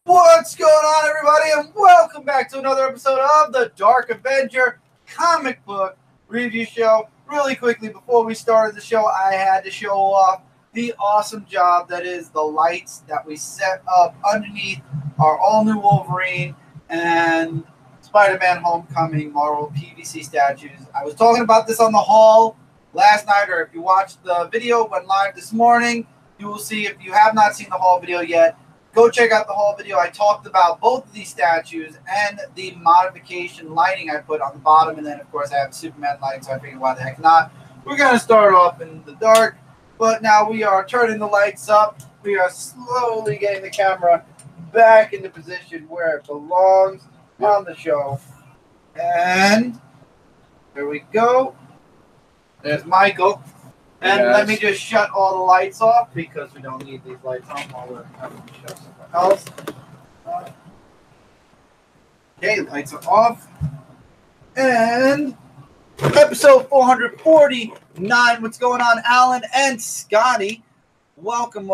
What's going on, everybody, and welcome back to another episode of the Dark Avenger comic book review show. Really quickly, before we started the show, I had to show off the awesome job that is the lights that we set up underneath our all-new Wolverine and Spider-Man Homecoming Marvel PVC statues. I was talking about this on the haul last night, or if you watched the video, went live this morning, you will see. If you have not seen the haul video yet, go check out the whole video. I talked about both of these statues and the modification lighting I put on the bottom. And then, of course, I have Superman lighting, so I figured why the heck not. We're going to start off in the dark, but now we are turning the lights up. We are slowly getting the camera back into position where it belongs on the show. And there we go. There's Michael. And let me just shut all the lights off because we don't need these lights on while we're having to show something else. Okay, lights are off. And episode 449. What's going on, Alan and Scotty? Welcome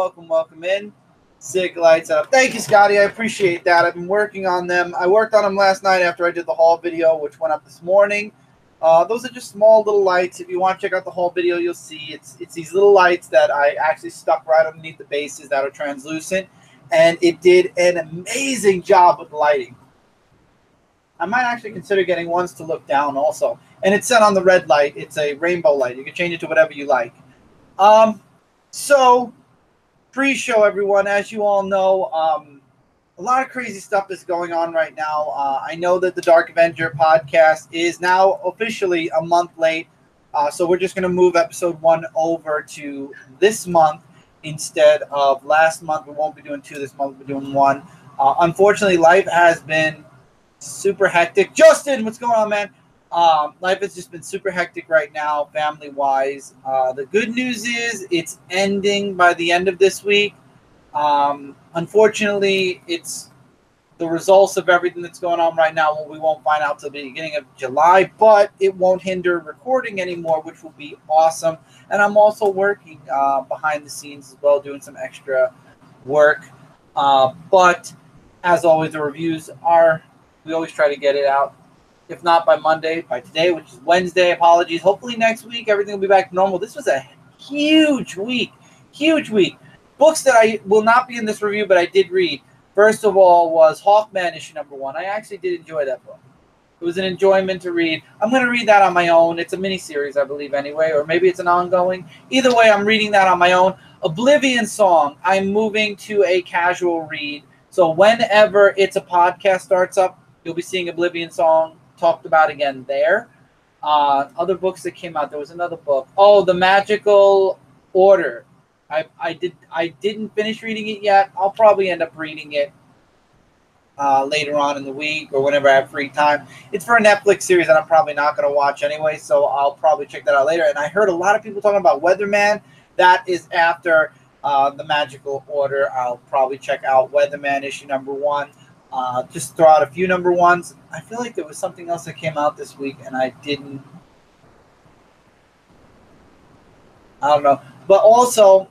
in. Sick lights up. Thank you, Scotty. I appreciate that. I've been working on them. I worked on them last night after I did the haul video, which went up this morning. Those are just small little lights. If you want to check out the whole video, you'll see it's these little lights that I actually stuck right underneath the bases that are translucent, and it did an amazing job with the lighting. I might actually consider getting ones to look down also. And it's set on the red light. It's a rainbow light. You can change it to whatever you like. So, pre-show, everyone. As you all know, a lot of crazy stuff is going on right now. I know that the Dark Avenger podcast is now officially a month late. So we're just going to move episode 1 over to this month instead of last month. We won't be doing 2 this month. We're doing 1. Unfortunately, life has been super hectic. Justin, what's going on, man? Life has just been super hectic right now, family-wise. The good news is it's ending by the end of this week. Unfortunately, it's the results of everything that's going on right now. We won't find out till the beginning of July, but it won't hinder recording anymore, which will be awesome. And I'm also working behind the scenes as well, doing some extra work. But as always, the reviews we always try to get it out. If not by Monday, by today, which is Wednesday. Apologies. Hopefully next week, everything will be back to normal. This was a huge week. Books that I will not be in this review, but I did read. First of all was Hawkman issue number 1. I actually did enjoy that book. It was an enjoyment to read. I'm going to read that on my own. It's a miniseries, I believe, anyway, or maybe it's an ongoing. Either way, I'm reading that on my own. Oblivion Song, I'm moving to a casual read. So whenever It's a Podcast starts up, you'll be seeing Oblivion Song talked about again there. Other books that came out, there was another book. Oh, The Magical Order. I didn't finish reading it yet. I'll probably end up reading it later on in the week or whenever I have free time. It's for a Netflix series that I'm probably not going to watch anyway, so I'll probably check that out later. And I heard a lot of people talking about Weatherman. That is after The Magical Order. I'll probably check out Weatherman issue number 1. Just throw out a few number 1s. I feel like there was something else that came out this week, and I don't know. But also,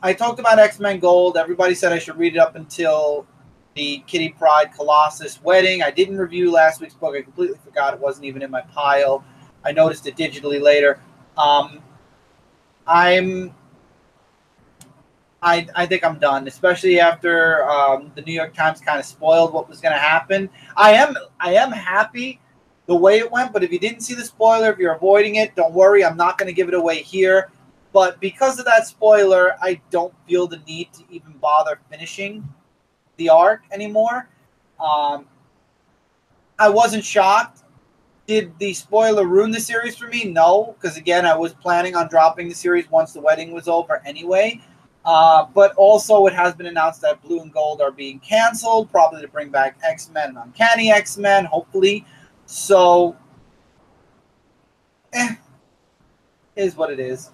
I talked about X-Men Gold. Everybody said I should read it up until the Kitty Pryde Colossus wedding. I didn't review last week's book. I completely forgot. It wasn't even in my pile. I noticed it digitally later. I think I'm done, especially after the New York Times kind of spoiled what was going to happen. I am happy the way it went, but if you didn't see the spoiler, if you're avoiding it, don't worry. I'm not going to give it away here. But because of that spoiler, I don't feel the need to even bother finishing the arc anymore. I wasn't shocked. Did the spoiler ruin the series for me? No, because again, I was planning on dropping the series once the wedding was over anyway. But also, it has been announced that Blue and Gold are being canceled, probably to bring back X-Men and Uncanny X-Men, hopefully. So, is what it is.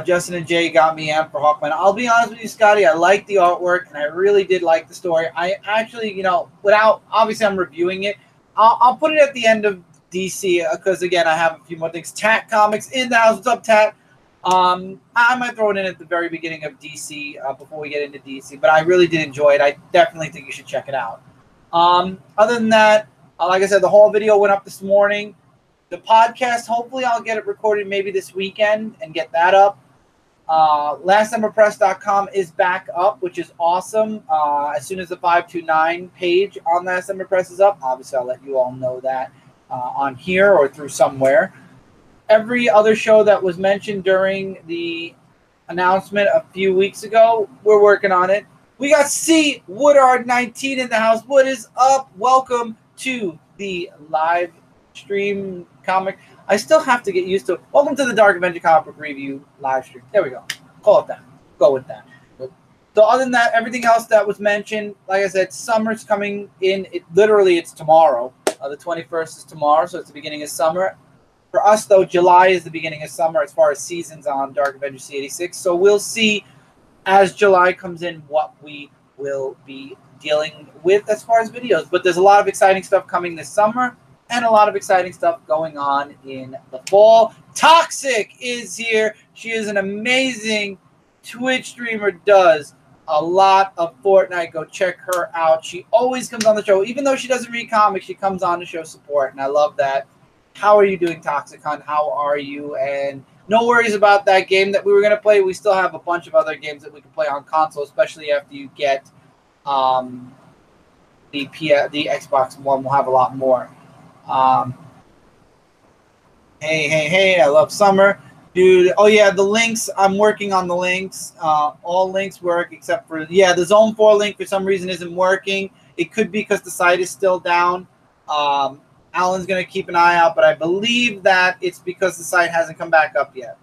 Justin and Jay got me amped for Hawkman. I'll be honest with you, Scotty. I like the artwork, and I really did like the story. I actually, without, obviously I'm reviewing it. I'll put it at the end of DC because, again, I have a few more things. Tat Comics in the house. What's up, Tat? I might throw it in at the very beginning of DC before we get into DC, but I really did enjoy it. I definitely think you should check it out. Other than that, like I said, the whole video went up this morning. The podcast, hopefully I'll get it recorded maybe this weekend and get that up. LastSummerPress.com is back up, which is awesome. As soon as the 529 page on Last Summer Press is up, obviously I'll let you all know that on here or through somewhere. Every other show that was mentioned during the announcement a few weeks ago, we're working on it. We got C. Woodard 19 in the house. What is up? Welcome to the live stream comic. I still have to get used to it. Welcome to the Dark Avenger comic book review live stream. There we go. Call it that. Go with that. So other than that, everything else that was mentioned, like I said, summer's coming in. Literally, it's tomorrow. The 21st is tomorrow, so it's the beginning of summer. For us, though, July is the beginning of summer as far as seasons on Dark Avenger C86. So we'll see as July comes in what we will be dealing with as far as videos. But there's a lot of exciting stuff coming this summer and a lot of exciting stuff going on in the fall. Toxic is here. She is an amazing Twitch streamer, does a lot of Fortnite. Go check her out. She always comes on the show. Even though she doesn't read comics, she comes on to show support, and I love that. How are you doing, Toxicon? How are you? And no worries about that game that we were going to play. We still have a bunch of other games that we can play on console, especially after you get the Xbox One. We'll have a lot more. Hey, I love summer. Dude, oh yeah, the links, I'm working on the links. All links work except for, the Zone 4 link for some reason isn't working. It could be because the site is still down. Alan's going to keep an eye out, but I believe that it's because the site hasn't come back up yet.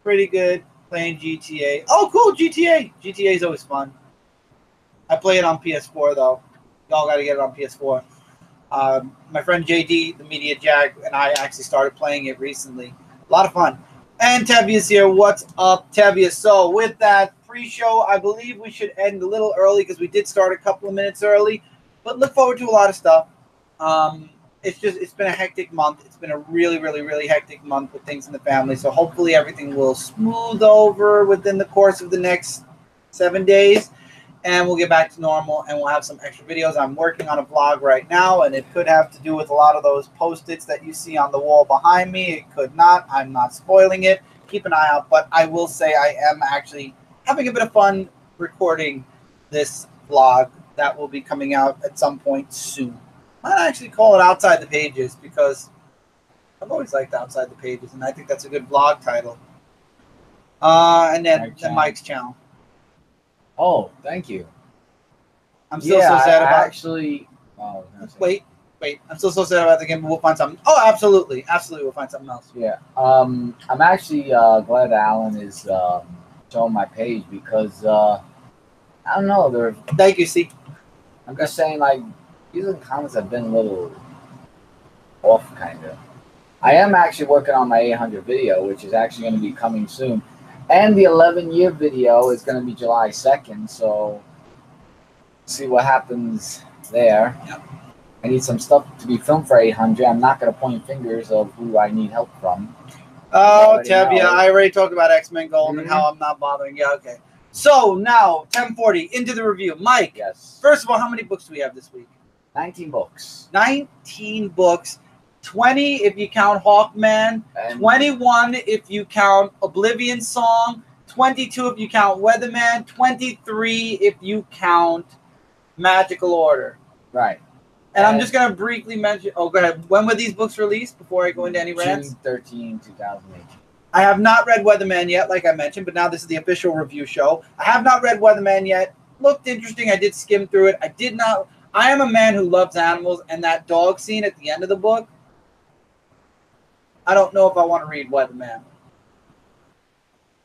Pretty good. Playing GTA. Oh, cool, GTA. GTA is always fun. I play it on PS4, though. Y'all got to get it on PS4. My friend JD, the Media Jack, and I actually started playing it recently. A lot of fun. And Tevia's here. What's up, Tevia? So with that pre-show, I believe we should end a little early because we did start a couple of minutes early. But look forward to a lot of stuff. It's been a hectic month. It's been a really, really, really hectic month with things in the family. So hopefully everything will smooth over within the course of the next 7 days. And we'll get back to normal, and we'll have some extra videos. I'm working on a vlog right now, and it could have to do with a lot of those Post-its that you see on the wall behind me. It could not. I'm not spoiling it. Keep an eye out. But I will say I am actually having a bit of fun recording this vlog that will be coming out at some point soon. I might actually call it Outside the Pages because I've always liked Outside the Pages, and I think that's a good vlog title. And then Mike's channel. Oh, thank you. I'm still so sad about. Actually, wait. I'm still so sad about the game, but we'll find something. Oh, absolutely, we'll find something else. Yeah. I'm actually glad Alan is showing my page because I don't know. Thank you, see. I'm just saying, like, these comments have been a little off, kind of. I am actually working on my 800 video, which is actually going to be coming soon. And the 11-year video is going to be July 2nd, so see what happens there. Yep. I need some stuff to be filmed for 800. I'm not going to point fingers of who I need help from. Oh, Tevia, I already talked about X-Men Gold and how I'm not bothering. Yeah, okay. So now, 1040, into the review. Mike, yes. First of all, how many books do we have this week? 19 books. 19 books. 20 if you count Hawkman, and 21 if you count Oblivion Song, 22 if you count Weatherman, 23 if you count Magical Order. Right. And I'm just going to briefly mention... Oh, go ahead. When were these books released before I go into any rants? June 13, 2018. I have not read Weatherman yet, like I mentioned, but now this is the official review show. I have not read Weatherman yet. Looked interesting. I did skim through it. I did not... I am a man who loves animals, and that dog scene at the end of the book, I don't know if I want to read Weatherman.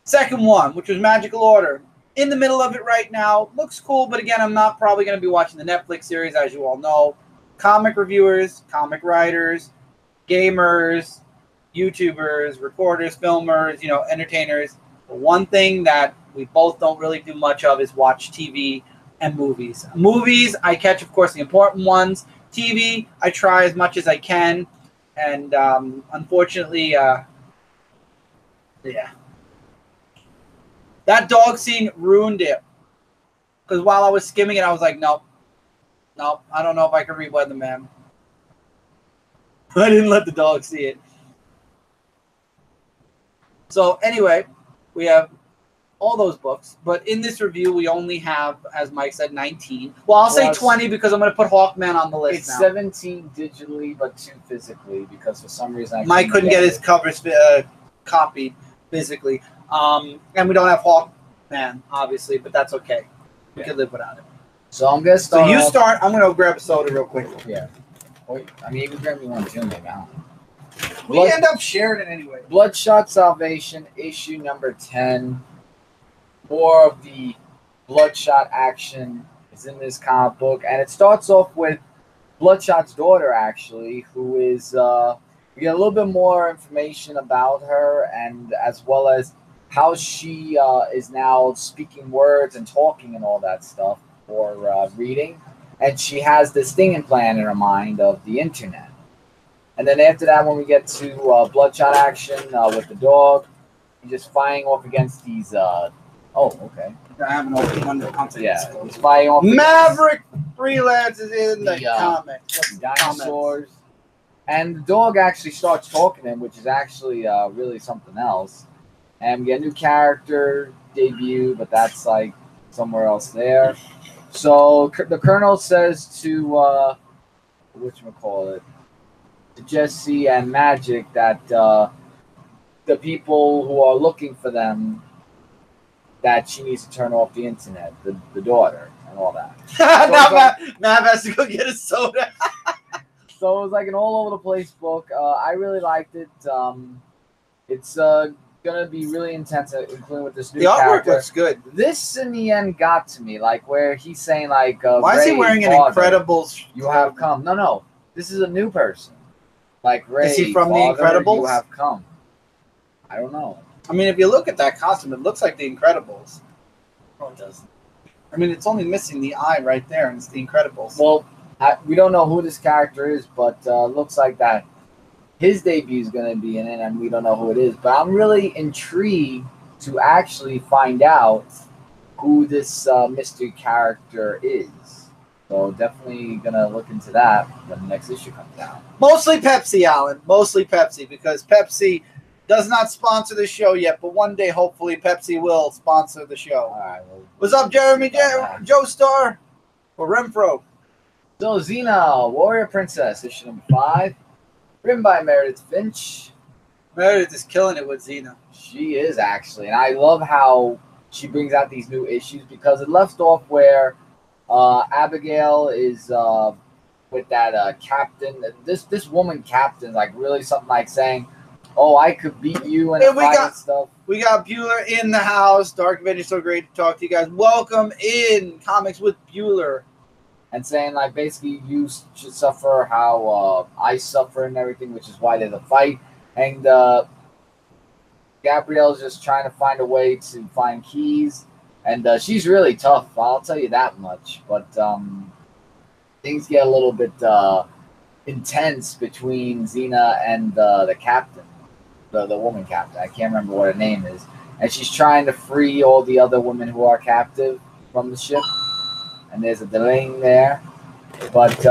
Second one, which was Magical Order. In the middle of it right now. Looks cool, but again, I'm not probably going to be watching the Netflix series, as you all know. Comic reviewers, comic writers, gamers, YouTubers, recorders, filmers, entertainers. The one thing that we both don't really do much of is watch TV and movies. Movies, I catch, of course, the important ones. TV, I try as much as I can. And unfortunately, Yeah. That dog scene ruined it. Because while I was skimming it, I was like, nope. Nope. I don't know if I can read Weatherman. I didn't let the dog see it. So anyway, we have all those books. But in this review, we only have, as Mike said, 19. Well, I'll say 20 because I'm going to put Hawkman on the list it's now. 17 digitally, but 2 physically because for some reason Mike couldn't get his covers copied physically. And we don't have Hawkman, obviously, but that's okay. We can live without it. So I'm going to start. So you start. I'm going to go grab a soda real quick. Yeah. I mean, you can grab me one too, maybe. We end up sharing it anyway. Bloodshot Salvation, issue number 10. More of the Bloodshot action is in this comic book. And it starts off with Bloodshot's daughter, actually, who is... we get a little bit more information about her, and as well as how she is now speaking words and talking and all that stuff for reading. And she has this thing plan in her mind of the internet. And then after that, when we get to Bloodshot action with the dog, he's just fighting off against these... oh, okay. I haven't opened one of the content. Yeah, he's fighting off Maverick Freelance is in the comics. Dinosaurs. And the dog actually starts talking to him, which is actually really something else. And we get a new character debut, but that's like somewhere else there. So the Colonel says to whatchamacallit, to Jesse and Magic that the people who are looking for them, that she needs to turn off the internet, the daughter, and all that. Now Mav has to go get a soda. So it was like an all over the place book. I really liked it. It's gonna be really intense, including with this new character. The artwork character. looks good. This in the end got to me, like where he's saying like, "Why is he wearing an Incredibles? You have come." No, this is a new person. Like Ray, is he from father, the Incredibles? You have come. I don't know. I mean, if you look at that costume, it looks like the Incredibles. Oh, it doesn't. I mean, it's only missing the eye right there, and it's the Incredibles. Well, we don't know who this character is, but looks like that his debut is going to be in it, and we don't know who it is. But I'm really intrigued to actually find out who this mystery character is. So definitely going to look into that when the next issue comes out. Mostly Pepsi, Alan. Mostly Pepsi, because Pepsi does not sponsor the show yet, but one day, hopefully, Pepsi will sponsor the show. All right. Well, what's up, Jeremy? Joe Star? Or Renfro? So, Xena, Warrior Princess, issue number 5. Written by Meredith Finch. Meredith is killing it with Xena. She is, actually. And I love how she brings out these new issues, because it left off where Abigail is with that captain. This woman captain, like really something like saying, "Oh, I could beat you," and stuff. We got Bueller in the house. Dark Avengers, so great to talk to you guys. Welcome in Comics with Bueller. And saying, like, basically you should suffer how I suffer and everything, which is why there's a fight. And Gabrielle's just trying to find a way to find keys. And she's really tough, I'll tell you that much. But things get a little bit intense between Xena and the captain, the woman captain. I can't remember what her name is. And she's trying to free all the other women who are captive from the ship. And there's a delaying there. But,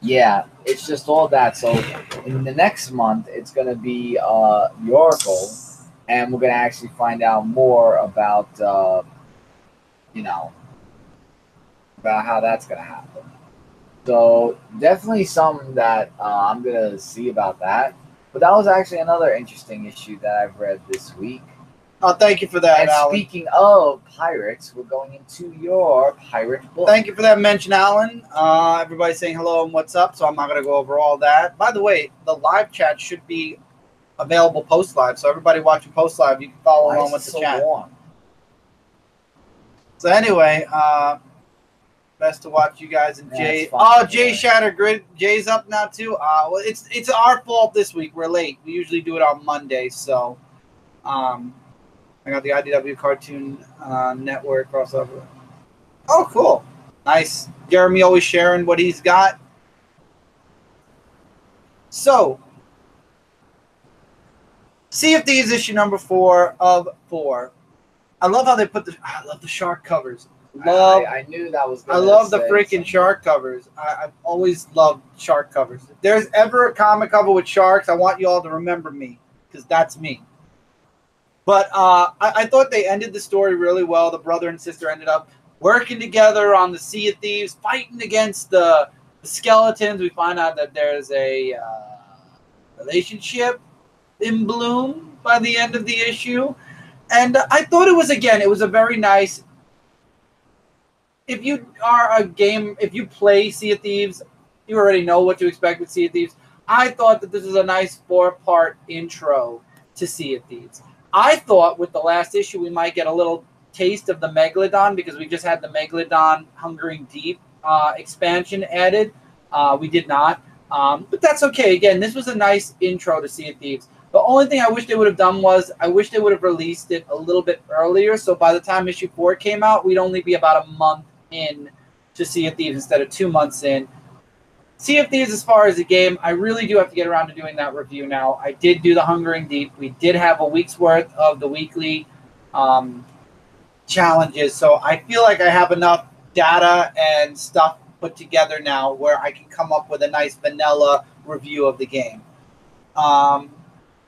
yeah, it's just all that. So in the next month, it's going to be the Oracle. And we're going to actually find out more about, about how that's going to happen. So definitely something that I'm going to see about that. But that was actually another interesting issue that I've read this week. Oh, thank you for that, and Alan. Speaking of pirates, we're going into your pirate book. Thank you for that mention, Alan. Everybody's saying hello and what's up, so I'm not going to go over all that. By the way, the live chat should be available post-live, so everybody watching post-live, you can follow along with the chat. Warm? So anyway, best to watch you guys and Jay. Jay Shattergrid. Jay's up now, too. Well, it's our fault this week. We're late. We usually do it on Monday, so... I got the IDW Cartoon Network crossover. Oh, cool. Nice. Jeremy always sharing what he's got. So Sea of Thieves issue number 4 of 4. I love how they put the. I love the shark covers. I knew that was. I love the freaking shark covers. I've always loved shark covers. If there's ever a comic cover with sharks, I want you all to remember me, because that's me. But I thought they ended the story really well. The brother and sister ended up working together on the Sea of Thieves, fighting against the skeletons. We find out that there's a relationship in bloom by the end of the issue. And I thought it was a very nice. If you play Sea of Thieves, you already know what to expect with Sea of Thieves. I thought that this was a nice 4-part intro to Sea of Thieves. I thought with the last issue we might get a little taste of the Megalodon, because we just had the Megalodon Hungering Deep expansion added. We did not. But that's okay. Again, this was a nice intro to Sea of Thieves. The only thing I wish they would have done was I wish they would have released it a little bit earlier. So by the time issue 4 came out, we'd only be about a month in to Sea of Thieves instead of 2 months in. Sea of Thieves, as far as the game, I really do have to get around to doing that review now. I did do the Hungering Deep. We did have a week's worth of the weekly challenges. So I feel like I have enough data and stuff put together now where I can come up with a nice vanilla review of the game.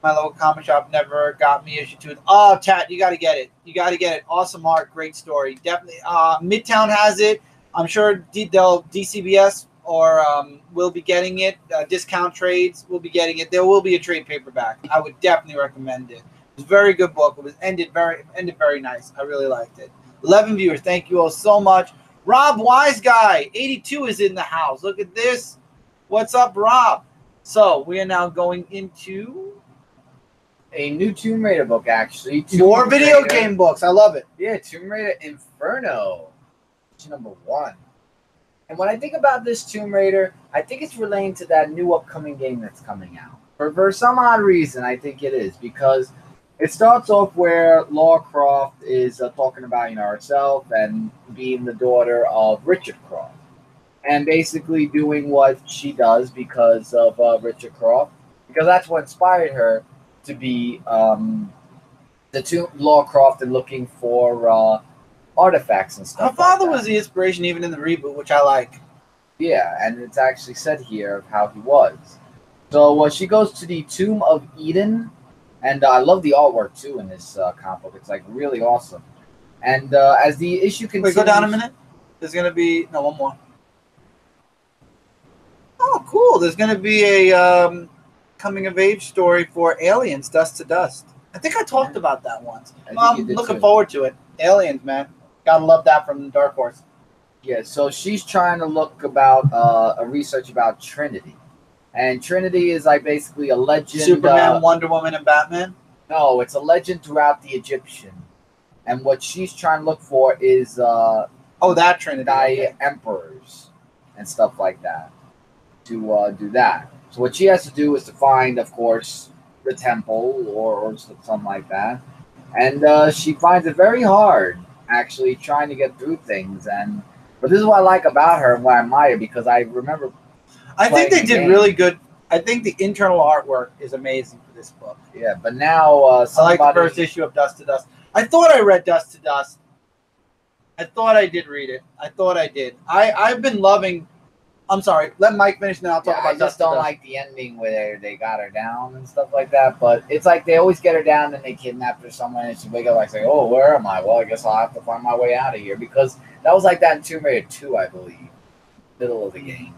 My local comic shop never got me issue 2. Oh, Tat, you got to get it. You got to get it. Awesome art, great story. Definitely. Midtown has it. I'm sure DCBS or will be getting it. Discount Trades will be getting it. There will be a trade paperback. I would definitely recommend it. It was a very good book. It was ended very nice. I really liked it. 11 viewers. Thank you all so much. Rob Wise Guy 82 is in the house. Look at this. What's up, Rob? So we are now going into a new Tomb Raider book, actually. More video game books. I love it. Yeah, Tomb Raider-Inferno. Number 1. And when I think about this Tomb Raider, I think it's relating to that new upcoming game that's coming out. For some odd reason, I think it is. Because it starts off where Lara Croft is talking about herself and being the daughter of Richard Croft. And basically doing what she does because of Richard Croft. Because that's what inspired her to be Lara Croft and looking for artifacts and stuff. Her father was the inspiration even in the reboot, which I like. Yeah, and it's actually said here of how he was. So she goes to the Tomb of Eden, and I love the artwork too in this comic book. It's like really awesome. And as the issue continues, wait, go down a minute. There's gonna be one more. Oh, cool! There's gonna be a coming of age story for Aliens, Dust to Dust. I think I talked about that once. I'm looking forward to it. Aliens, man. Gotta love that from Dark Horse. Yeah, so she's trying to look about a research about Trinity. And Trinity is like basically a legend. Superman, Wonder Woman, and Batman? No, it's a legend throughout the Egyptian. And what she's trying to look for is that Trinity. Emperors and stuff like that. To do that. So what she has to do is to find, of course, the temple or something like that. And she finds it very hard, actually, trying to get through things. But this is what I like about her and what I admire, because I remember I think they did really good. I think the internal artwork is amazing for this book. Yeah, but now... I like the first issue of Dust to Dust. I thought I read Dust to Dust. I thought I did read it. I thought I did. I've been loving... I'm sorry. Let Mike finish, and then I'll talk about Dust to Dust. I just don't like the ending where they got her down and stuff like that. But it's like they always get her down, and they kidnap her somewhere, and she wake up like, oh, where am I? Well, I guess I'll have to find my way out of here. Because that was like that in Tomb Raider 2, I believe. Middle of the game.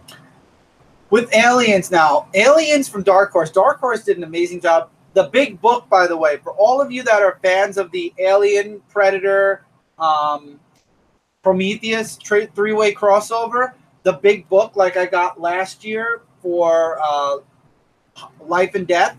With Aliens now. Aliens from Dark Horse. Dark Horse did an amazing job. The big book, by the way, for all of you that are fans of the Alien, Predator, Prometheus three-way crossover, the big book like I got last year for Life and Death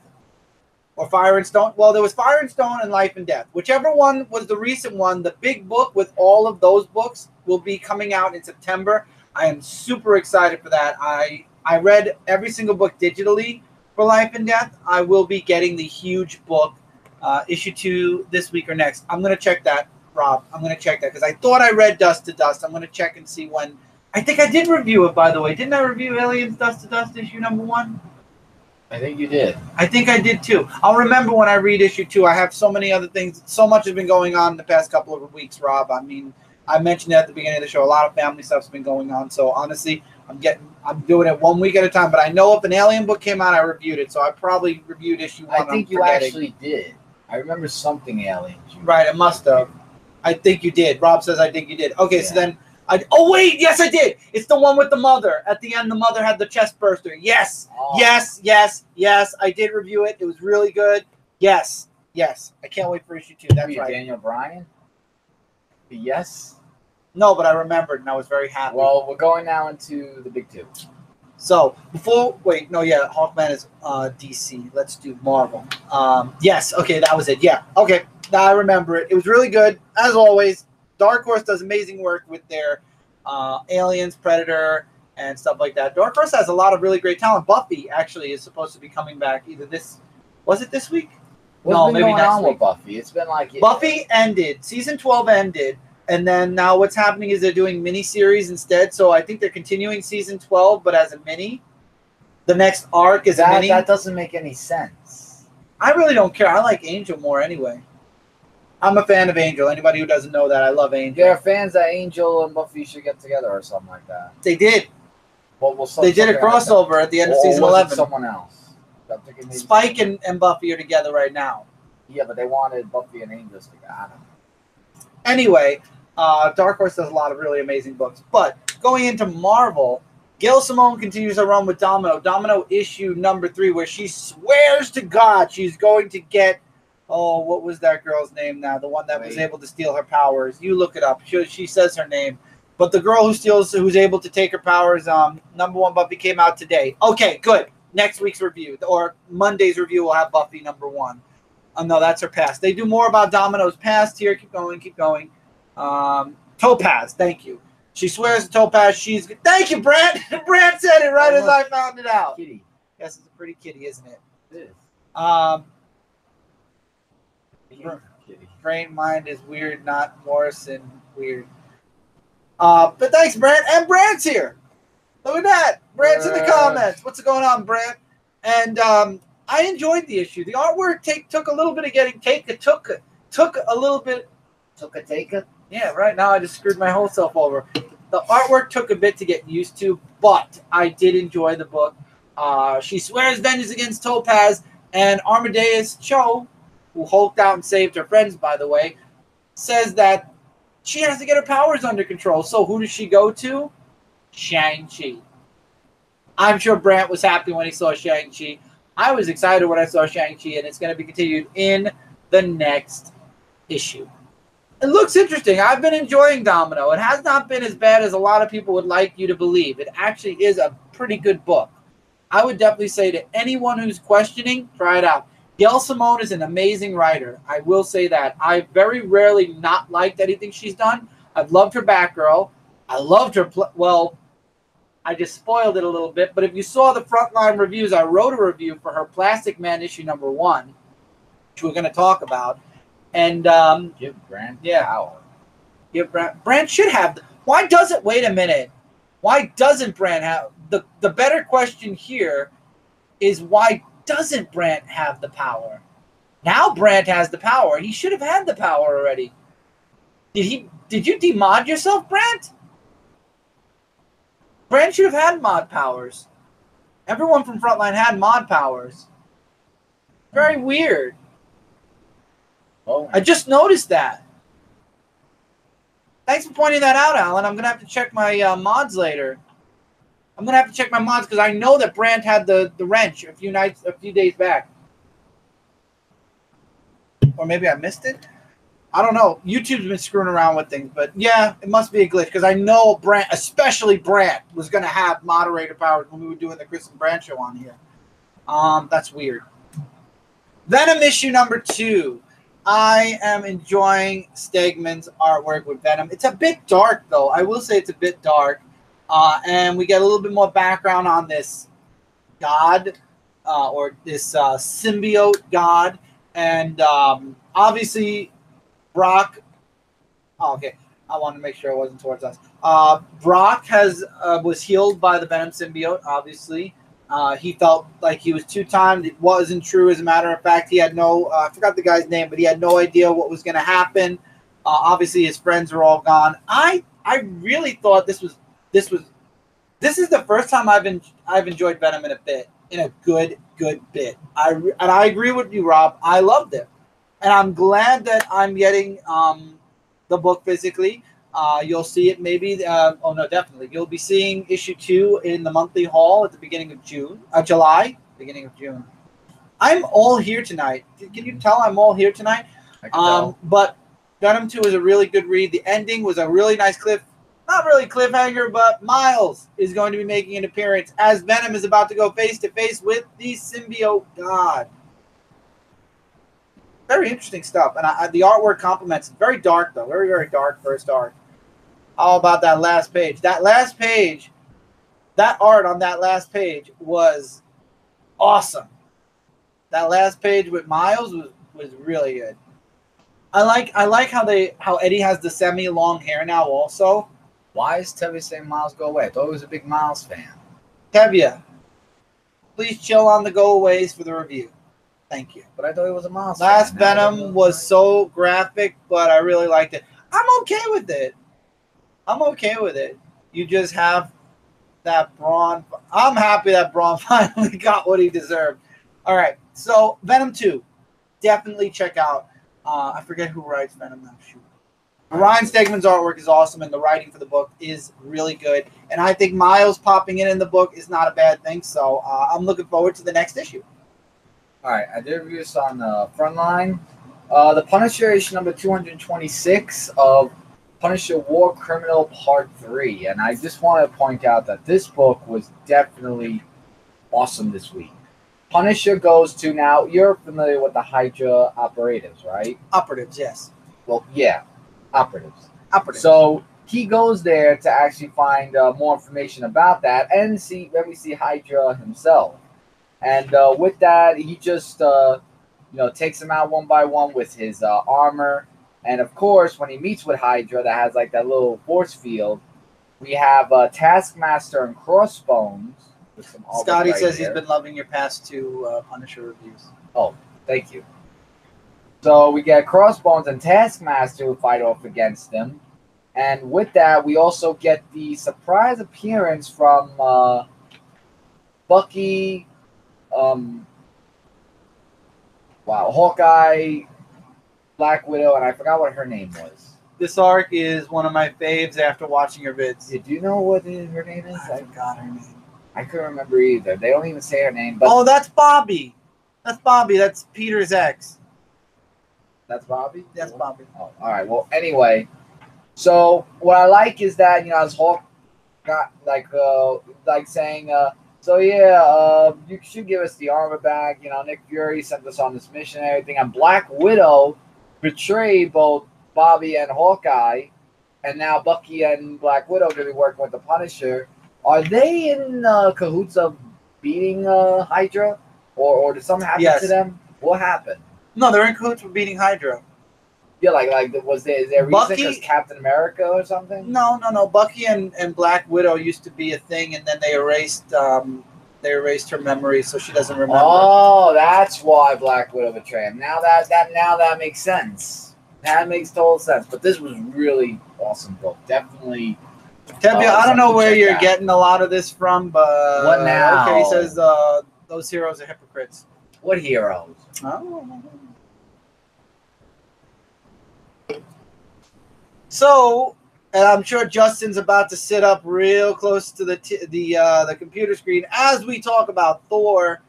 or Fire and Stone. Well, there was Fire and Stone and Life and Death. Whichever one was the recent one, the big book with all of those books will be coming out in September. I am super excited for that. I read every single book digitally for Life and Death. I will be getting the huge book, issue 2 this week or next. I'm going to check that, Rob. I'm going to check that because I thought I read Dust to Dust. I'm going to check and see when. I think I did review it, by the way. Didn't I review Aliens Dust to Dust issue number 1? I think you did. I think I did too. I'll remember when I read issue 2. I have so many other things. So much has been going on in the past couple of weeks, Rob. I mean, I mentioned it at the beginning of the show. A lot of family stuff's been going on. So honestly, I'm doing it 1 week at a time. But I know if an Alien book came out, I reviewed it. So I probably reviewed issue 1. I think you actually did. I remember something Alien. Right, it must have. I think you did. Rob says I think you did. Okay, so then oh wait, yes I did. It's the one with the mother. At the end, the mother had the chest burster. Yes, yes. I did review it. It was really good. Yes. I can't wait for issue 2. That's right. Daniel Bryan? Yes. No, but I remembered and I was very happy. Well, we're going now into the big 2. So Hawkman is DC. Let's do Marvel. Yes, okay, that was it. Yeah, okay, now I remember it. It was really good as always. Dark Horse does amazing work with their Aliens, Predator, and stuff like that. Dark Horse has a lot of really great talent. Buffy actually is supposed to be coming back. Was it this week? What's been going on with Buffy? It's been like Buffy ended. Season 12 ended. And then now what's happening is they're doing miniseries instead. So I think they're continuing season 12, but as a mini. The next arc is a mini. That doesn't make any sense. I really don't care. I like Angel more anyway. I'm a fan of Angel. Anybody who doesn't know that, I love Angel. There are fans that Angel and Buffy should get together or something like that. They did. They did a crossover at the end of season 11. Someone else. Spike and Buffy are together right now. Yeah, but they wanted Buffy and Angel together. Anyway, Dark Horse does a lot of really amazing books. But going into Marvel, Gail Simone continues her run with Domino. Domino issue number 3, where she swears to God she's going to get, what was that girl's name now? The one that was able to steal her powers. You look it up. She says her name. But the girl who's able to take her powers, number 1 Buffy came out today. Okay, good. Next week's review, or Monday's review, will have Buffy number 1. No, that's her past. They do more about Domino's past here. Keep going. Topaz, thank you. She swears to Topaz thank you, Brant. Brant said it right as I found it out. Kitty. Yes, it's a pretty kitty, isn't it? It is. Kitty. Brain mind is weird, not Morrison weird. But thanks, Brant. And Brant's here. Look at that. Brant's in the comments. What's going on, Brant? And I enjoyed the issue. The artwork took a little bit of getting took a little bit. Yeah, right now I just screwed my whole self over. The artwork took a bit to get used to, but I did enjoy the book. She swears vengeance against Topaz, and Amadeus Cho, who hulked out and saved her friends, by the way, says that she has to get her powers under control. So who does she go to? Shang-Chi. I'm sure Brant was happy when he saw Shang-Chi. I was excited when I saw Shang-Chi, and it's going to be continued in the next issue. It looks interesting. I've been enjoying Domino. It has not been as bad as a lot of people would like you to believe. It actually is a pretty good book. I would definitely say to anyone who's questioning, try it out. Gail Simone is an amazing writer. I will say that. I very rarely not liked anything she's done. I've loved her Batgirl. I loved her... I just spoiled it a little bit, but if you saw the Frontline reviews, I wrote a review for her Plastic Man issue number 1, which we're going to talk about. And give Brant power. Give Brant should have. Why doesn't? Wait a minute. Why doesn't Brant have the better question here? Is why doesn't Brant have the power? Now Brant has the power. He should have had the power already. Did you demod yourself, Brant? Brant should have had mod powers. Everyone from Frontline had mod powers. Very weird. Oh, I just noticed that. Thanks for pointing that out, Alan. I'm going to have to check my mods later. I'm going to have to check my mods because I know that Brant had the wrench a few days back. Or maybe I missed it. I don't know. YouTube's been screwing around with things, but yeah, it must be a glitch because I know Brant, especially Brant, was going to have moderator powers when we were doing the Chris and Brant show on here. That's weird. Venom issue number 2. I am enjoying Stegman's artwork with Venom. It's a bit dark, though. I will say it's a bit dark. And we get a little bit more background on this god or this symbiote god. And obviously, Brock... Oh, okay. I wanted to make sure it wasn't towards us. Brock was healed by the Venom symbiote, obviously. He felt like he was two-timed. It wasn't true. As a matter of fact, he had no, I forgot the guy's name, but he had no idea what was going to happen. Obviously, his friends are all gone. I really thought this is the first time I've enjoyed Venom in a bit, in a good bit. And I agree with you, Rob. I loved it, and I'm glad that I'm getting the book physically. You'll see it maybe. Oh no, definitely. You'll be seeing issue 2 in the monthly haul at the beginning of July, beginning of June. I'm all here tonight. Can you tell I'm all here tonight? I can tell. But Venom 2 is a really good read. The ending was a really nice not really cliffhanger, but Miles is going to be making an appearance as Venom is about to go face to face with the symbiote god. Very interesting stuff, and the artwork complements. Very dark though, very dark first arc. How about that last page? That art on that last page was awesome. That last page with Miles was really good. I like how Eddie has the semi-long hair now also. Why is Tevye saying Miles go away? I thought he was a big Miles fan. Tevye, please chill on the go-aways for the review. Thank you. But I thought he was a Miles Last fan. Venom was so graphic, but I really liked it. I'm okay with it. You just have that Braun. I'm happy that Braun finally got what he deserved. All right, so Venom 2, definitely check out. I forget who writes Venom now. Shoot. Ryan Stegman's artwork is awesome, and the writing for the book is really good. And I think Miles popping in the book is not a bad thing. So I'm looking forward to the next issue. All right, I did review this on Frontline. The Punisher issue number 226 of Punisher War Criminal Part 3. And I just want to point out that this book was definitely awesome this week. Punisher goes to, now you're familiar with the Hydra operatives, right? Operatives, yes. Well, yeah, operatives. Operatives. So he goes there to actually find more information about that, and then we see Hydra himself. And with that, he just takes them out one by one with his armor. And of course, when he meets with Hydra, that has like that little force field, we have Taskmaster and Crossbones. With some Scotty right says there. he's been loving your past 2 Punisher reviews. Oh, thank you. So we get Crossbones and Taskmaster who fight off against them. And with that, we also get the surprise appearance from Bucky, Hawkeye, Black Widow, and I forgot what her name was. This arc is one of my faves after watching your vids. Do you know what her name is? I forgot her name. I couldn't remember either. They don't even say her name. But oh, that's Bobby. That's Bobby. That's Peter's ex. That's Bobby? That's Bobby. Oh, all right. Well, anyway, so what I like is that, as Hawk got saying, you should give us the armor back. Nick Fury sent us on this mission and everything. And Black Widow betrayed both Bobby and Hawkeye, and now Bucky and Black Widow are going to be working with the Punisher. Are they in cahoots of beating Hydra? Or did something happen to them? What happened? No, they're in cahoots for beating Hydra. Yeah, is there a reason because Captain America or something? No. Bucky and Black Widow used to be a thing, and then they erased her memory, so she doesn't remember. Oh, that's why Black Widow betrayed him. Now that makes sense. That makes total sense. But this was really awesome book. Definitely. Tevye, I don't know where you're getting a lot of this from, but what now? Okay, he says those heroes are hypocrites. What heroes? Oh. So, and I'm sure Justin's about to sit up real close to the computer screen as we talk about Thor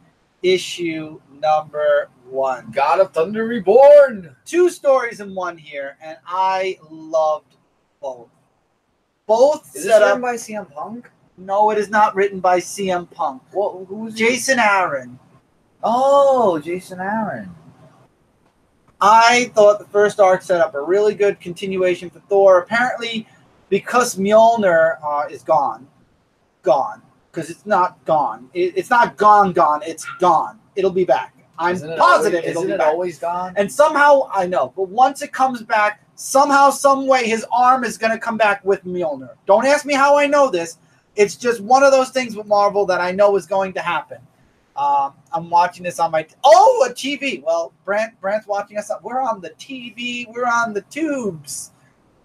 issue number 1. God of Thunder Reborn. 2 stories in one here, and I loved both. Both is this written by CM Punk? No, it is not written by CM Punk. Who's Jason Aaron. Oh, Jason Aaron. I thought the first arc set up a really good continuation for Thor. Apparently, because Mjolnir is gone, because it's not gone. It's not gone, it's gone. It'll be back. I'm positive it'll be back. Always gone? And somehow, I know, but once it comes back, somehow, some way, his arm is going to come back with Mjolnir. Don't ask me how I know this, It's just one of those things with Marvel that I know is going to happen. I'm watching this on my a TV. Well, Brant's watching us. We're on the TV. We're on the tubes.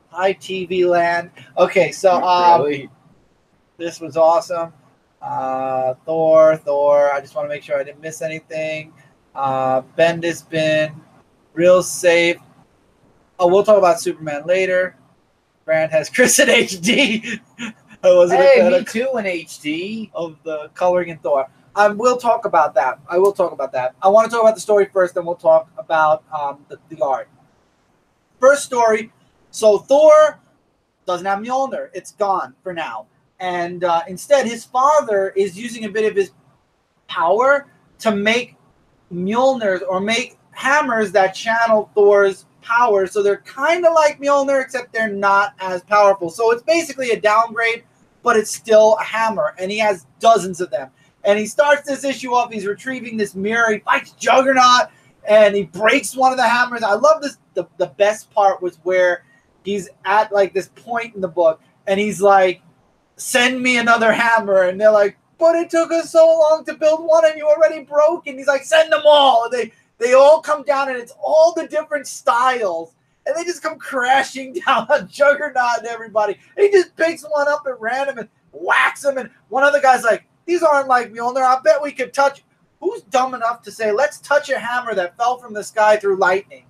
Hi, TV land. Okay, so Really? this was awesome. Thor. I just want to make sure I didn't miss anything. Bendis been real safe. Oh, we'll talk about Superman later. Brand has Chris in HD. Hey, me too in HD. Of the coloring in Thor. I will talk about that. I want to talk about the story first, then we'll talk about the art. First story. So Thor doesn't have Mjolnir. It's gone for now. And instead, his father is using a bit of his power to make Mjolnirs or make hammers that channel Thor's power. So they're kind of like Mjolnir, except they're not as powerful. So it's basically a downgrade, but it's still a hammer. And he has dozens of them. And he starts this issue off. He's retrieving this mirror. He fights Juggernaut, and he breaks one of the hammers. I love this. The best part was where he's at like this point in the book, and he's like, "Send me another hammer." And they're like, "But it took us so long to build one, and you already broke." And he's like, "Send them all." And they all come down, and it's all the different styles, and they just come crashing down on Juggernaut and everybody. And he just picks one up at random and whacks them. And one other guy's like, "These aren't like Mjolnir. I bet we could touch." Who's dumb enough to say, "Let's touch a hammer that fell from the sky through lightning"?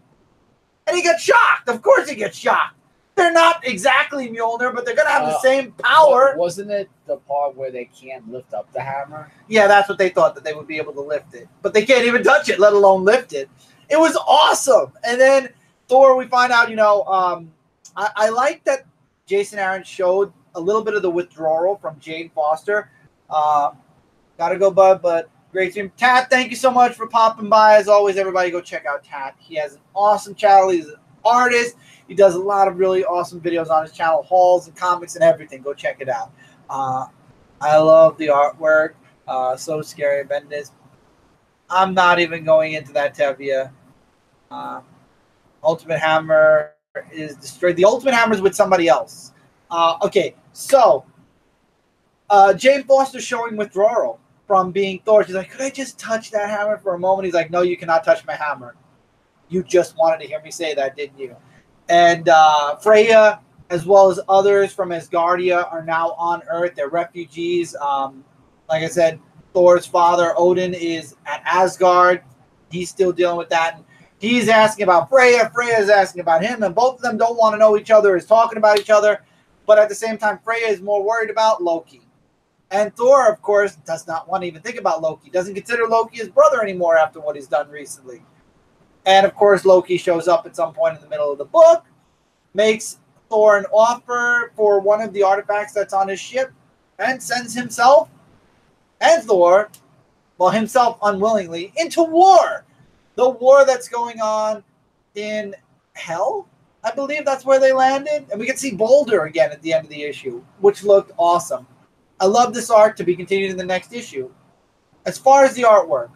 And he gets shocked. Of course he gets shocked. They're not exactly Mjolnir, but they're going to have the same power. Wasn't it the part where they can't lift up the hammer? Yeah, that's what they thought, that they would be able to lift it. But they can't even touch it, let alone lift it. It was awesome. And then Thor, we find out, I like that Jason Aaron showed a little bit of the withdrawal from Jane Foster. Gotta go, bud, but great stream. Tat, thank you so much for popping by. As always, everybody go check out Tat. He has an awesome channel. He's an artist. He does a lot of really awesome videos on his channel, hauls and comics and everything. Go check it out. I love the artwork. So scary, Bendis. I'm not even going into that, Tevia. Ultimate Hammer is destroyed. The Ultimate Hammer is with somebody else. Okay, so Jane Foster showing withdrawal from being Thor. She's like, "Could I just touch that hammer for a moment?" He's like, "No, you cannot touch my hammer. You just wanted to hear me say that, didn't you?" And Freya, as well as others from Asgardia, are now on Earth. They're refugees. Like I said, Thor's father, Odin, is at Asgard. He's still dealing with that. And he's asking about Freya. Freya's asking about him. And both of them don't want to know each other, is talking about each other. But at the same time, Freya is more worried about Loki. And Thor, of course, does not want to even think about Loki. Doesn't consider Loki his brother anymore after what he's done recently. And, of course, Loki shows up at some point in the middle of the book, makes Thor an offer for one of the artifacts that's on his ship, and sends himself and Thor, well, himself unwillingly, into war. The war that's going on in Hell, I believe that's where they landed. And we can see Boulder again at the end of the issue, which looked awesome. I love this arc, to be continued in the next issue. As far as the artwork,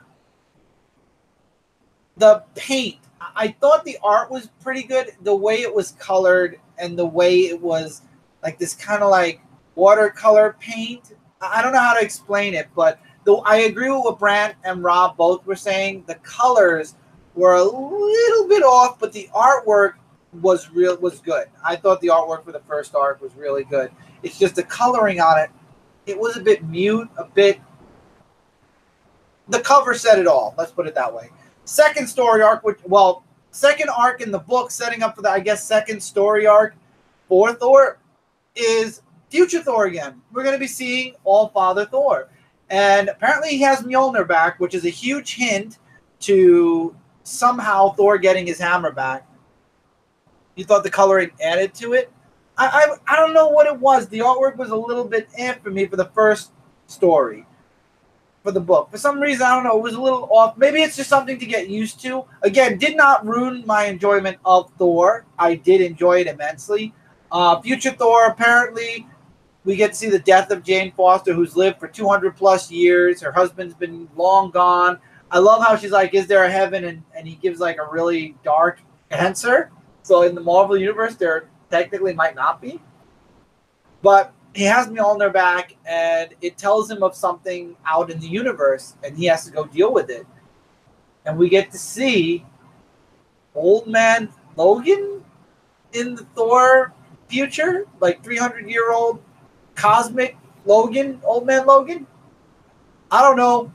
the paint, I thought the art was pretty good. The way it was colored and the way it was like this kind of like watercolor paint. I don't know how to explain it, but I agree with what Brant and Rob both were saying. The colors were a little bit off, but the artwork was good. I thought the artwork for the first arc was really good. It's just the coloring on it. It was a bit mute, a bit. The cover said it all. Let's put it that way. Second story arc, second arc in the book, setting up for the, I guess, second story arc for Thor is future Thor again. We're going to be seeing All-Father Thor. And apparently he has Mjolnir back, which is a huge hint to somehow Thor getting his hammer back. You thought the coloring added to it? I don't know what it was. The artwork was a little bit for me for the first story for the book. For some reason, I don't know, it was a little off. Maybe it's just something to get used to. Again, did not ruin my enjoyment of Thor. I did enjoy it immensely. Future Thor, apparently, we get to see the death of Jane Foster, who's lived for 200 plus years. Her husband's been long gone. I love how she's like, "Is there a heaven?" And he gives like a really dark answer. So in the Marvel universe, there technically might not be. But he has Mjolnir back, and it tells him of something out in the universe, and he has to go deal with it. And we get to see Old Man Logan in the Thor future, like 300-year-old cosmic Logan, Old Man Logan. I don't know,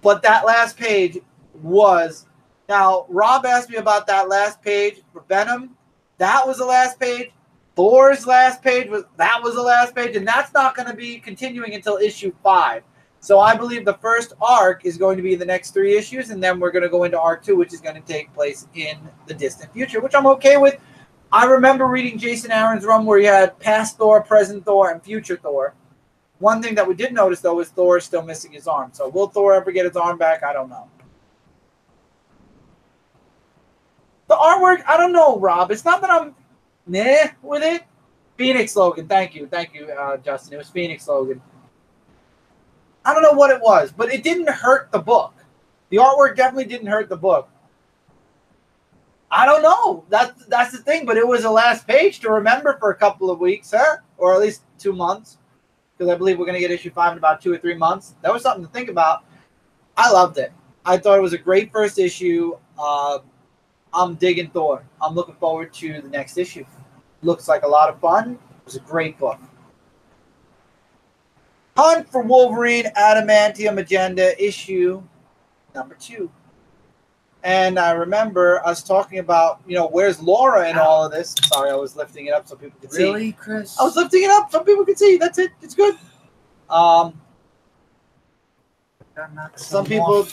but that last page was. Now, Rob asked me about that last page for Venom. That was the last page. Thor's last page was the last page, and that's not going to be continuing until issue 5. So I believe the first arc is going to be the next 3 issues, and then we're going to go into arc 2, which is going to take place in the distant future, which I'm okay with. I remember reading Jason Aaron's run where he had past Thor, present Thor, and future Thor. One thing that we did notice, though, is Thor is still missing his arm. So will Thor ever get his arm back? I don't know. The artwork, I don't know, Rob. It's not that I'm meh with it. Phoenix Logan. Thank you, Justin. It was Phoenix Logan. I don't know what it was, but it didn't hurt the book. The artwork definitely didn't hurt the book. I don't know. That's the thing, but it was the last page to remember for a couple of weeks, huh? Or at least 2 months. Because I believe we're going to get issue 5 in about 2 or 3 months. That was something to think about. I loved it. I thought it was a great first issue. I'm digging Thor. I'm looking forward to the next issue. Looks like a lot of fun. It was a great book. Hunt for Wolverine, Adamantium Agenda, issue number 2. And I remember us talking about, where's Laura in all of this? Sorry, I was lifting it up so people could see. Really, Chris? I was lifting it up so people could see. That's it. It's good. Some people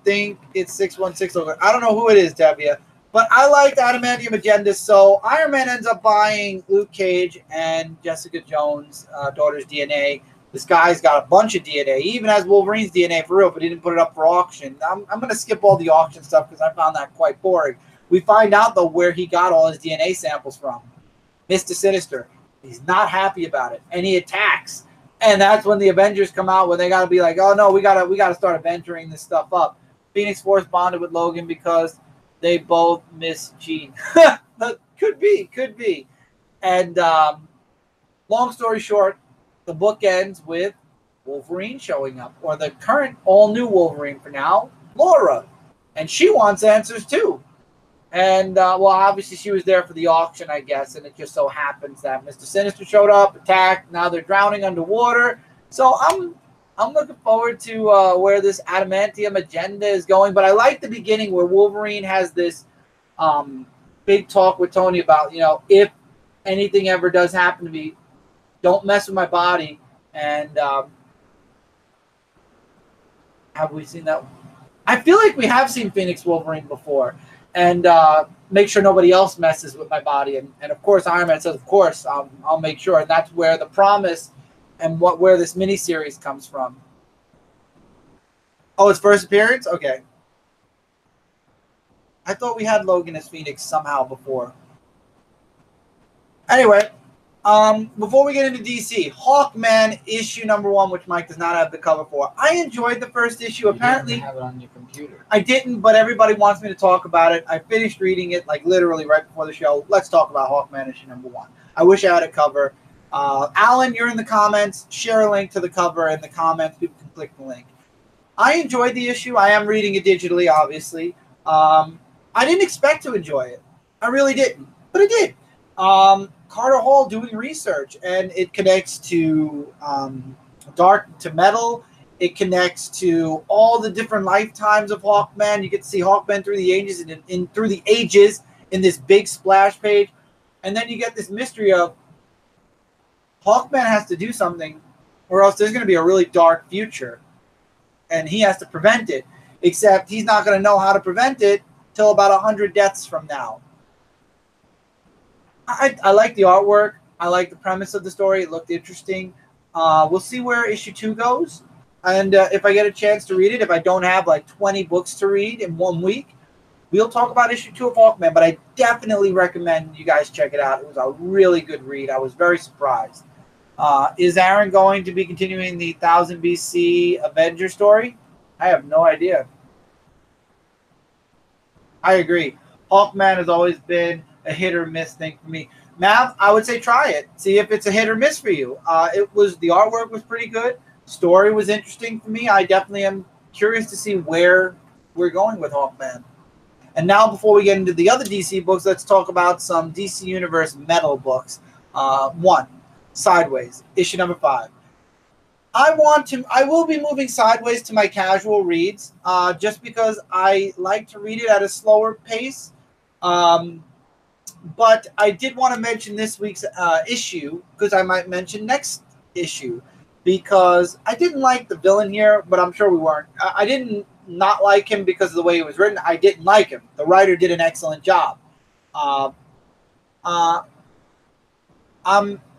think it's 616 over. I don't know who it is, Tabia. But I liked Adamantium Agenda, so Iron Man ends up buying Luke Cage and Jessica Jones' daughter's DNA. This guy's got a bunch of DNA. He even has Wolverine's DNA for real, but he didn't put it up for auction. I'm going to skip all the auction stuff because I found that quite boring. We find out, though, where he got all his DNA samples from. Mr. Sinister. He's not happy about it, and he attacks. And that's when the Avengers come out, when they got to be like, oh, no, we got to start adventuring this stuff up. Phoenix Force bonded with Logan because they both miss Jean. Could be. And long story short, the book ends with Wolverine showing up, or the current all-new Wolverine for now, Laura. And she wants answers, too. And, obviously she was there for the auction, I guess, and it just so happens that Mr. Sinister showed up, attacked, now they're drowning underwater. So I'm looking forward to where this Adamantium Agenda is going, but I like the beginning where Wolverine has this big talk with Tony about, if anything ever does happen to me, don't mess with my body. And have we seen that? I feel like we have seen Phoenix Wolverine before. And make sure nobody else messes with my body. And of course, Iron Man says, of course, I'll make sure. And that's where the promise and where this miniseries comes from. Oh, his first appearance? Okay. I thought we had Logan as Phoenix somehow before. Anyway, before we get into DC, Hawkman issue number 1, which Mike does not have the cover for. I enjoyed the first issue. Apparently, you didn't have it on your computer. I didn't, but everybody wants me to talk about it. I finished reading it, like literally right before the show. Let's talk about Hawkman issue number 1. I wish I had a cover. Alan, you're in the comments. Share a link to the cover in the comments. People can click the link. I enjoyed the issue. I am reading it digitally, obviously. I didn't expect to enjoy it. I really didn't, but I did. Carter Hall doing research, and it connects to Dark to Metal. It connects to all the different lifetimes of Hawkman. You get to see Hawkman through the ages and through the ages in this big splash page, and then you get this mystery of Hawkman has to do something, or else there's going to be a really dark future, and he has to prevent it. Except he's not going to know how to prevent it till about 100 deaths from now. I like the artwork. I like the premise of the story. It looked interesting. We'll see where issue 2 goes. And if I get a chance to read it, if I don't have like 20 books to read in 1 week, we'll talk about issue 2 of Hawkman. But I definitely recommend you guys check it out. It was a really good read. I was very surprised. Is Aaron going to be continuing the 1000 BC Avenger story? I have no idea. I agree. Hawkman has always been a hit or miss thing for me. Mav, I would say try it. See if it's a hit or miss for you. The artwork was pretty good. Story was interesting for me. I definitely am curious to see where we're going with Hawkman. And now, before we get into the other DC books, let's talk about some DC Universe metal books. One, Sideways, issue number 5. I will be moving Sideways to my casual reads, just because I like to read it at a slower pace. But I did want to mention this week's issue, because I might mention next issue, because I didn't like the villain here, but I'm sure we weren't. I didn't not like him because of the way it was written. I didn't like him. The writer did an excellent job. I'm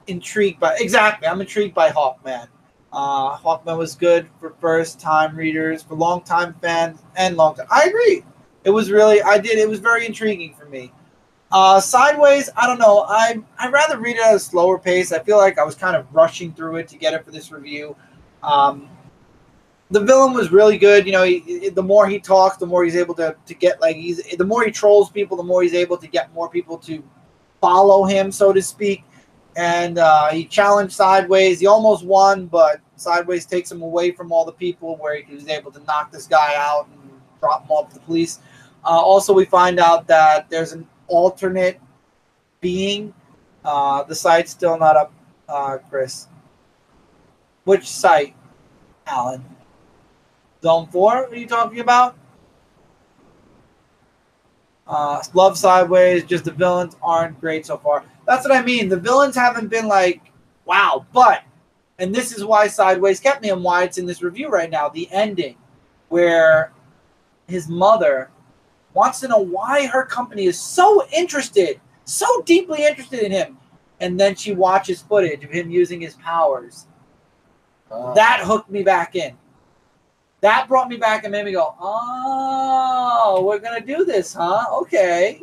intrigued by Hawkman. Hawkman was good for first-time readers, for long-time fans, and long-time. I agree. It was very intriguing for me. Sideways, I don't know. I'd rather read it at a slower pace. I feel like I was kind of rushing through it to get it for this review. The villain was really good. You know, the more he talks, the more he's able to get, like, the more he trolls people, the more he's able to get more people to follow him, so to speak. And he challenged Sideways. He almost won, but Sideways takes him away from all the people, where he was able to knock this guy out and drop him off to the police. Also, we find out that there's an alternate being. The site's still not up, Chris. Which site, Alan? Zone 4, are you talking about? Love Sideways, just the villains aren't great so far. That's what I mean. The villains haven't been like, wow. But, and this is why Sideways kept me and why it's in this review right now, the ending, where his mother wants to know why her company is so deeply interested in him. And then she watches footage of him using his powers. That hooked me back in. That brought me back and made me go, oh, we're going to do this, huh? Okay.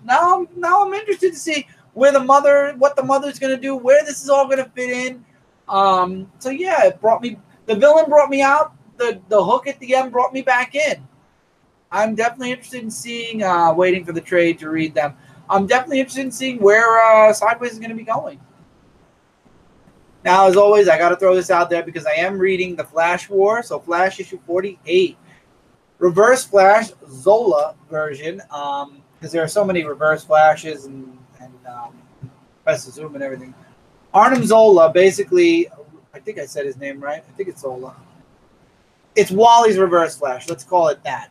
Now I'm interested to see what the mother's going to do, where this is all going to fit in. So yeah, the villain brought me out. The hook at the end brought me back in. I'm definitely interested in seeing, waiting for the trade to read them. I'm definitely interested in seeing where Sideways is going to be going. Now, as always, I got to throw this out there because I am reading the Flash War, so Flash issue 48. Reverse Flash Zola version, because there are so many Reverse Flashes and Professor Zoom and everything. Arnim Zola, basically, I think I said his name right. I think it's Zola. It's Wally's Reverse Flash. Let's call it that.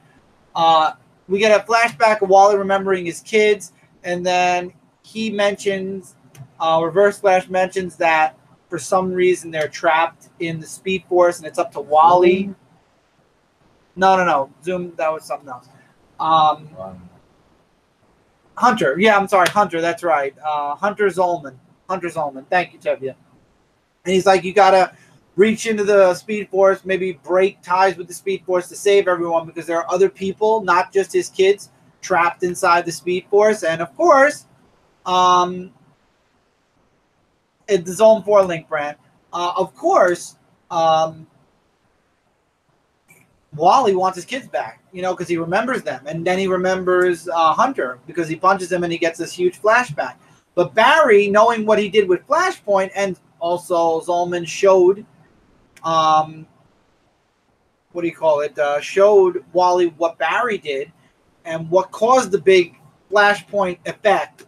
We get a flashback of Wally remembering his kids, and then he mentions, Reverse Flash mentions that for some reason they're trapped in the Speed Force, and it's up to Wally. No. Zoom, that was something else. Hunter. Yeah, I'm sorry. Hunter, that's right. Hunter Zolman. Thank you, Tevya. And he's like, you got to reach into the Speed Force, maybe break ties with the Speed Force to save everyone, because there are other people, not just his kids, trapped inside the Speed Force. And, of course, it's the Zone 4 link, Brand. Of course, Wally wants his kids back, because he remembers them. And then he remembers Hunter, because he punches him and he gets this huge flashback. But Barry, knowing what he did with Flashpoint, and also Zolman showed, showed Wally what Barry did and what caused the big Flashpoint effect,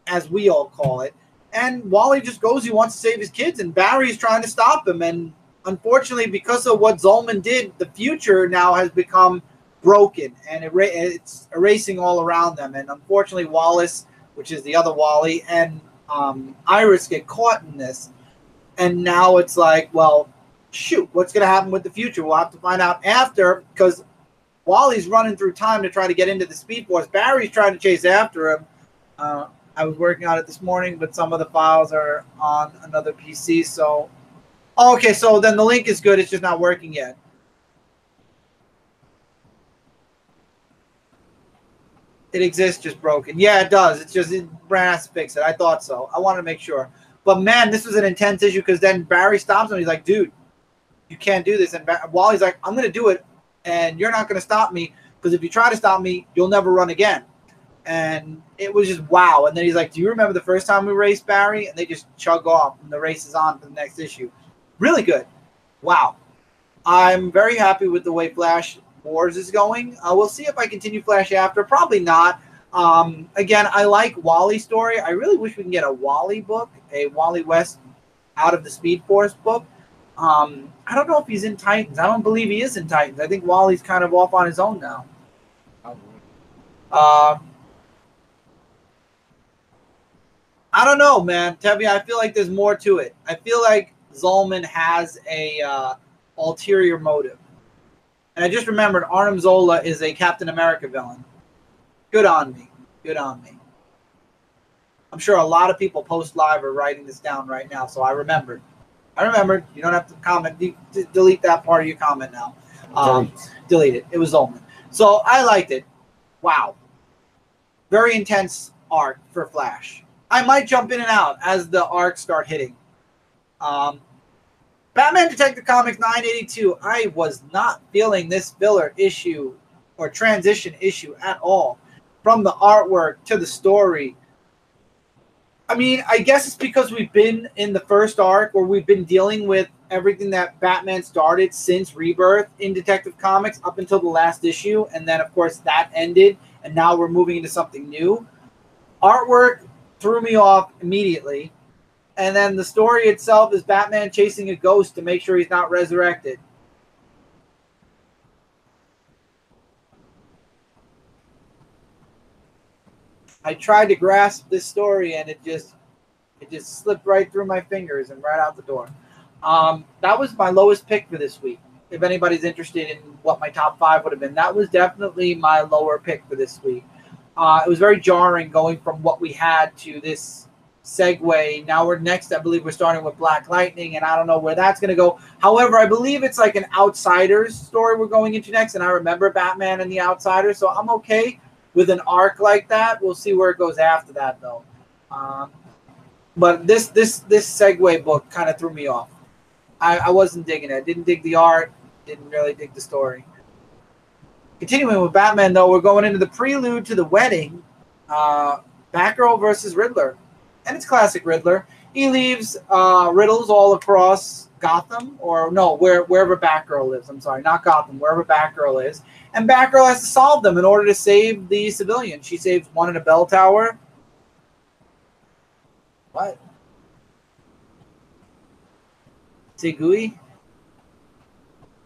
as we all call it. And Wally just goes, he wants to save his kids, and Barry's trying to stop him. And unfortunately, because of what Zolman did, the future now has become broken, and it's erasing all around them. And unfortunately, Wallace, which is the other Wally, and Iris get caught in this. And now it's like, well, shoot, what's going to happen with the future? We'll have to find out after, because Wally's running through time to try to get into the Speed Force. Barry's trying to chase after him. I was working on it this morning, but some of the files are on another PC. So, okay, so then the link is good. It's just not working yet. It exists, just broken. Yeah, it does. It's just Brand has to fix it. I thought so. I wanted to make sure. But, man, this was an intense issue, because then Barry stops him. He's like, dude, you can't do this. And Wally's like, I'm going to do it, and you're not going to stop me, because if you try to stop me, you'll never run again. And it was just wow. And then he's like, do you remember the first time we raced Barry? And they just chug off, and the race is on for the next issue. Really good. Wow. I'm very happy with the way Flash Wars is going. We'll see if I continue Flash after. Probably not. Again, I like Wally's story. I really wish we can get a Wally book, a Wally West Out of the Speed Force book. I don't know if he's in Titans. I don't believe he is in Titans. I think Wally's kind of off on his own now. I don't know, man. Tevye, I feel like there's more to it. I feel like Zolman has a ulterior motive. And I just remembered Arnim Zola is a Captain America villain. Good on me. Good on me. I'm sure a lot of people post live are writing this down right now, so I remembered. You don't have to comment. Delete that part of your comment now. Delete it. It was Zolman. So I liked it. Wow. Very intense arc for Flash. I might jump in and out as the arcs start hitting. Batman Detective Comics 982. I was not feeling this filler issue or transition issue at all. From the artwork to the story. I mean, I guess it's because we've been in the first arc, or we've been dealing with everything that Batman started since Rebirth in Detective Comics up until the last issue. And then, of course, that ended. And now we're moving into something new. Artwork threw me off immediately. And then the story itself is Batman chasing a ghost to make sure he's not resurrected. I tried to grasp this story, and it just slipped right through my fingers and right out the door. That was my lowest pick for this week. If anybody's interested in what my top 5 would have been, that was definitely my lower pick for this week. It was very jarring going from what we had to this segue. Now I believe we're starting with Black Lightning, and I don't know where that's going to go. However, I believe it's like an Outsiders story we're going into next, and I remember Batman and the Outsiders, so I'm okay with an arc like that. We'll see where it goes after that, though. But this segue book kind of threw me off. I wasn't digging it. Didn't dig the art. Didn't really dig the story. Continuing with Batman, though, we're going into the prelude to the wedding. Batgirl versus Riddler. And it's classic Riddler. He leaves riddles all across Gotham, or no, wherever Batgirl lives. I'm sorry, not Gotham, wherever Batgirl is. And Batgirl has to solve them in order to save the civilians. She saves one in a bell tower. What? Segui?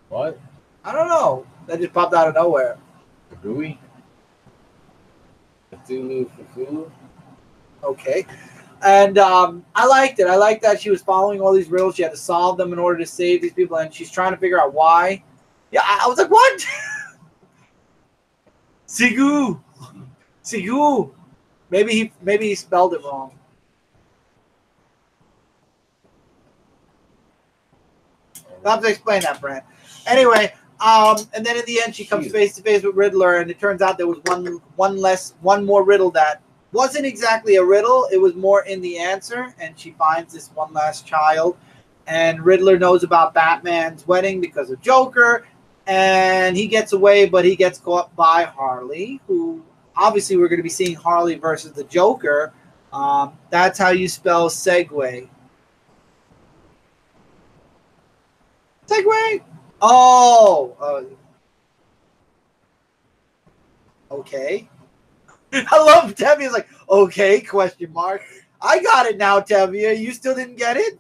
What? I don't know. That just popped out of nowhere. Segui? Cthulhu? Okay. And I liked it. I liked that she was following all these riddles. She had to solve them in order to save these people, and she's trying to figure out why. Yeah, I was like, what? Segui. Maybe he spelled it wrong. I'll have to explain that, Brent. Anyway, and then in the end, she comes face to face with Riddler, and it turns out there was one more riddle that wasn't exactly a riddle. It was more in the answer, and she finds this one last child. And Riddler knows about Batman's wedding because of Joker, and he gets away, but he gets caught by Harley, who obviously we're going to be seeing Harley versus the Joker. That's how you spell segue. Segue? Oh. Okay. I love Tevye's like, okay, question mark. I got it now, Tevye. You still didn't get it?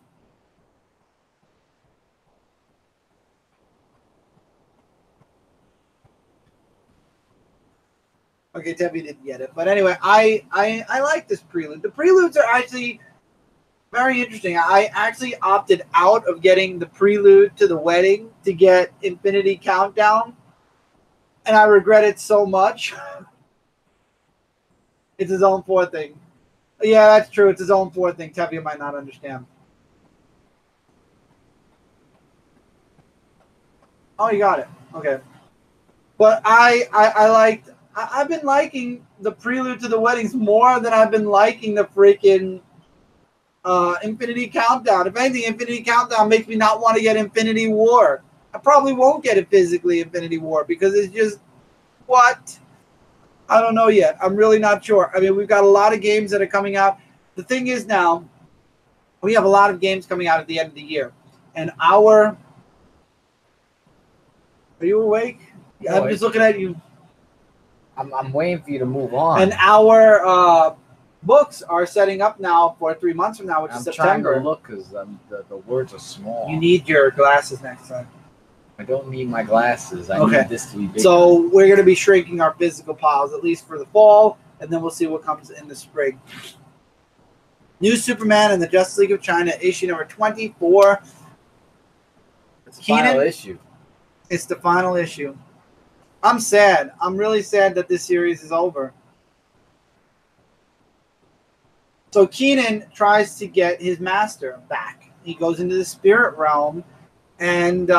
Okay, Tevye didn't get it. But anyway, I like this prelude. The preludes are actually very interesting. I actually opted out of getting the prelude to the wedding to get Infinity Countdown. And I regret it so much. It's his own 4 thing. Yeah, that's true. It's his own 4 thing. Tevye might not understand. Oh, you got it. Okay. But I've been liking the prelude to the weddings more than I've been liking the freaking Infinity Countdown. If anything, Infinity Countdown makes me not want to get Infinity War. I probably won't get it physically, Infinity War, because it's just, what? I don't know yet. I'm really not sure. I mean, we've got a lot of games that are coming out. The thing is now, we have a lot of games coming out at the end of the year. And are you awake? Yeah, I'm just looking at you. I'm waiting for you to move on. And our books are setting up now for 3 months from now, which is September. I'm trying to look because the words are small. You need your glasses next time. I don't need my glasses. I need this to be bigger. So we're going to be shrinking our physical piles, at least for the fall, and then we'll see what comes in the spring. New Superman and the Justice League of China, issue number 24. It's the final issue. It's the final issue. I'm sad. I'm really sad that this series is over. So Kenan tries to get his master back. He goes into the spirit realm, and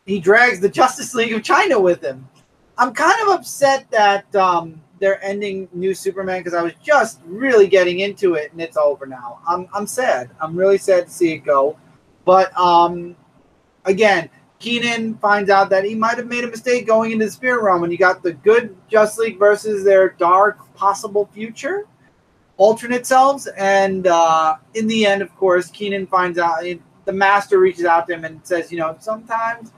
he drags the Justice League of China with him. I'm kind of upset that they're ending New Superman because I was just really getting into it, and it's over now. I'm sad. I'm really sad to see it go. But again, Kenan finds out that he might have made a mistake going into the spirit realm, and you got the good Justice League versus their dark possible future, alternate selves, and in the end, of course, Kenan finds out, the master reaches out to him and says, you know, sometimes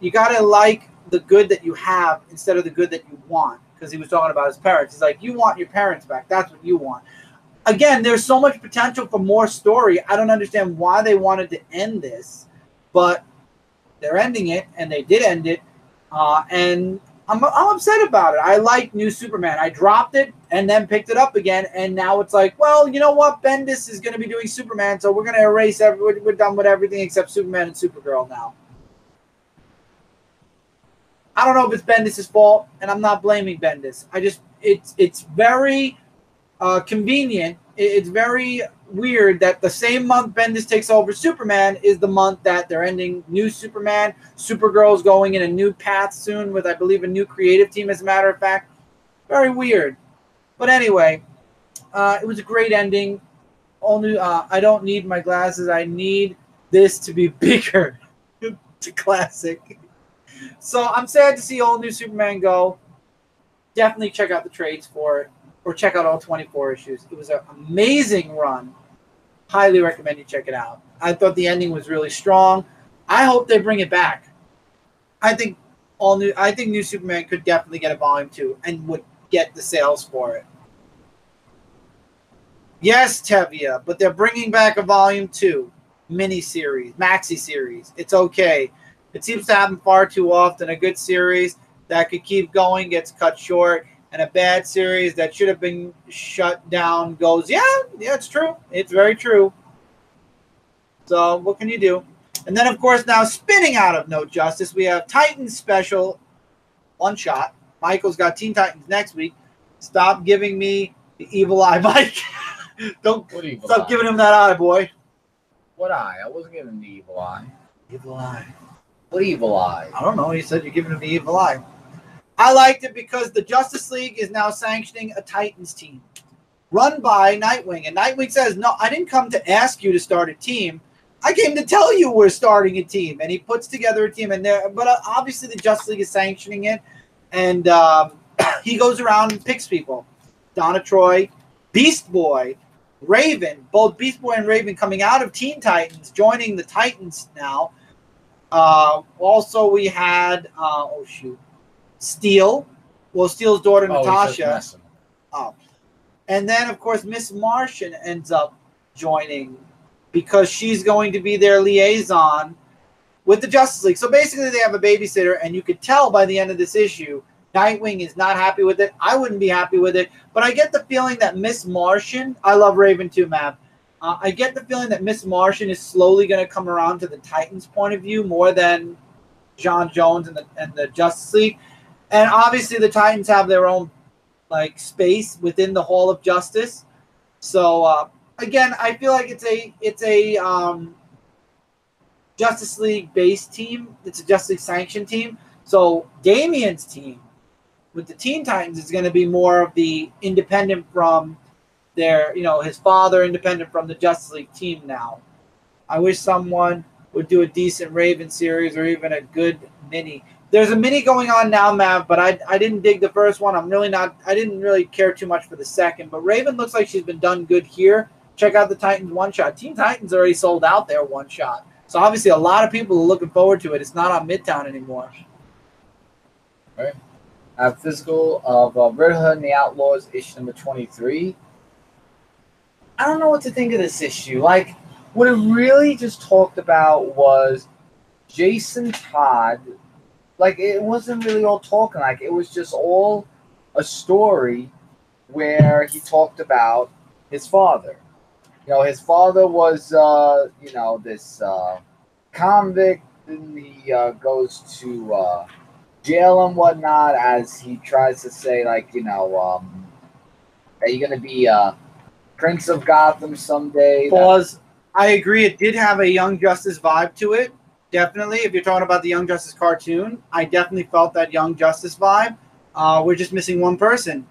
you got to like the good that you have instead of the good that you want, because he was talking about his parents. He's like, you want your parents back. That's what you want. Again, there's so much potential for more story. I don't understand why they wanted to end this, but they're ending it, and they did end it, and I'm upset about it. I like New Superman. I dropped it and then picked it up again, and now it's like, well, you know what? Bendis is going to be doing Superman, so we're going to erase we're done with everything except Superman and Supergirl now. I don't know if it's Bendis' fault, and I'm not blaming Bendis. It's very convenient. It's very weird that the same month Bendis takes over Superman is the month that they're ending New Superman. Supergirl's going in a new path soon with, I believe, a new creative team, as a matter of fact. Very weird. But anyway, it was a great ending. Only I don't need my glasses. I need this to be bigger. It's a classic. So I'm sad to see all New Superman go. Definitely check out the trades for it, or check out all 24 issues. It was an amazing run. Highly recommend you check it out. I thought the ending was really strong. I hope they bring it back. I think New Superman could definitely get a volume 2 and would get the sales for it. Yes, Tevia, but they're bringing back a volume 2 mini-series, maxi-series. It's okay. It seems to happen far too often. A good series that could keep going gets cut short, and a bad series that should have been shut down goes, yeah, it's true. It's very true. So what can you do? And then, of course, now spinning out of No Justice, we have Titans special one shot. Michael's got Teen Titans next week. Stop giving me the evil eye, Mike. Don't stop giving him that eye, boy. What eye? I wasn't giving him the evil eye. Evil eye. What evil eye? I don't know. You said you're giving him the evil eye. I liked it because the Justice League is now sanctioning a Titans team run by Nightwing. And Nightwing says, no, I didn't come to ask you to start a team. I came to tell you we're starting a team. And he puts together a team. But obviously the Justice League is sanctioning it. And he goes around and picks people. Donna Troy, Beast Boy, Raven. Both Beast Boy and Raven coming out of Teen Titans, joining the Titans now. Also, we had, Steel. Well, Steel's daughter, Natasha. And then, of course, Miss Martian ends up joining because she's going to be their liaison with the Justice League. So basically, they have a babysitter, and you could tell by the end of this issue, Nightwing is not happy with it. I wouldn't be happy with it. But I get the feeling that Miss Martian, I love Raven too, Mav. I get the feeling that Miss Martian is slowly going to come around to the Titans' point of view more than John Jones and the Justice League. And obviously the Titans have their own space within the Hall of Justice. So again, I feel like it's a Justice League based team. It's a Justice League sanctioned team. So Damian's team with the Teen Titans is going to be more of the independent from their, his father, independent from the Justice League team now. I wish someone would do a decent Raven series or even a good mini. There's a mini going on now, Mav, but I didn't dig the first one. I didn't really care too much for the second. But Raven looks like she's been done good here. Check out the Titans one-shot. Team Titans already sold out their one-shot. So obviously a lot of people are looking forward to it. It's not on Midtown anymore. All right. Physical of Hood And The Outlaws, issue number 23. I don't know what to think of this issue. Like, what it really just talked about was Jason Todd. Like, it wasn't really all talking. Like, it was just all a story where he talked about his father. You know, his father was, you know, this convict, and he goes to jail and whatnot as he tries to say, like, you know, are you going to be Prince of Gotham someday? Pause. I agree. It did have a Young Justice vibe to it. Definitely. If you're talking about the Young Justice cartoon, I definitely felt that Young Justice vibe. We're just missing one person.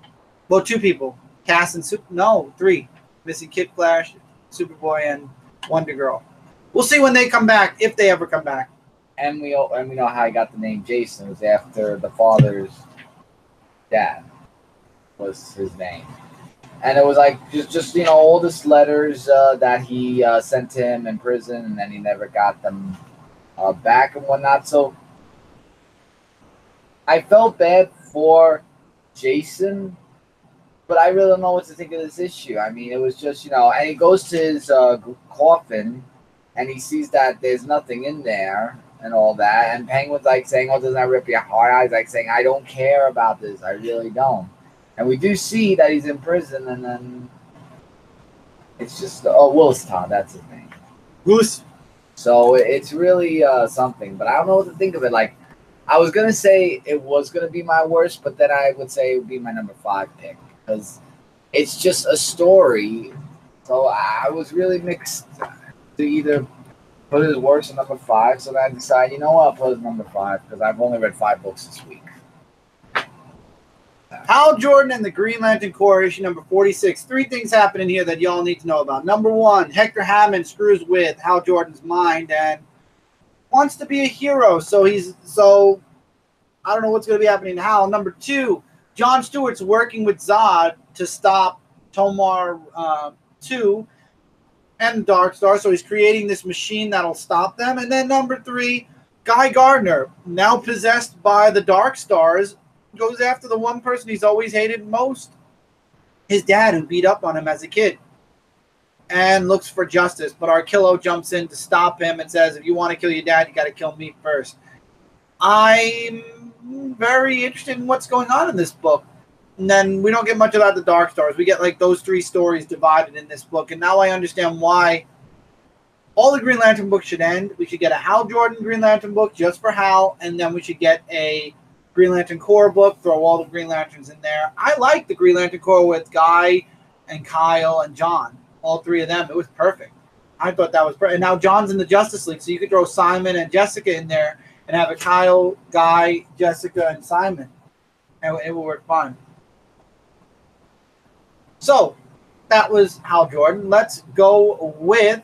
Well, two people. Cass and three. Missing Kid Flash, Superboy, and Wonder Girl. We'll see when they come back, if they ever come back. And we know how he got the name Jason. It was after the father's dad was his name. And it was like just you know, all these letters that he sent to him in prison, and then he never got them back and whatnot. So I felt bad for Jason, but I really don't know what to think of this issue. I mean, it was just, you know, and he goes to his coffin, and he sees that there's nothing in there and all that. And Penguin's like saying, "Oh, doesn't that rip your heart out?" He's like saying, "I don't care about this. I really don't." And we do see that he's in prison, and then it's just, Willis-Todd, that's his name. Willis. So it's really something, but I don't know what to think of it. Like, I was going to say it was going to be my worst, but then I would say it would be my number 5 pick, because it's just a story. So I was really mixed to either put it as worst or number 5. So then I decided, you know what, I'll put it as number 5, because I've only read 5 books this week. Hal Jordan and the Green Lantern Corps, issue number 46. 3 things happen in here that y'all need to know about. Number 1, Hector Hammond screws with Hal Jordan's mind and wants to be a hero. So I don't know what's going to be happening to Hal. Number 2, John Stewart's working with Zod to stop Tomar 2 and the Dark Star. So he's creating this machine that'll stop them. And then number 3, Guy Gardner, now possessed by the Dark Stars, goes after the one person he's always hated most, his dad, who beat up on him as a kid, and looks for justice. But Arkillo jumps in to stop him and says, if you want to kill your dad, you got to kill me first. I'm very interested in what's going on in this book. And then we don't get much about the Dark Stars. We get like those 3 stories divided in this book. And now I understand why all the Green Lantern books should end. We should get a Hal Jordan Green Lantern book just for Hal, and then we should get a Green Lantern Corps book, throw all the Green Lanterns in there. I like the Green Lantern Corps with Guy and Kyle and John, all 3 of them. It was perfect. I thought that was perfect. And now John's in the Justice League, so you could throw Simon and Jessica in there and have a Kyle, Guy, Jessica, and Simon. And it will work fine. So that was Hal Jordan. Let's go with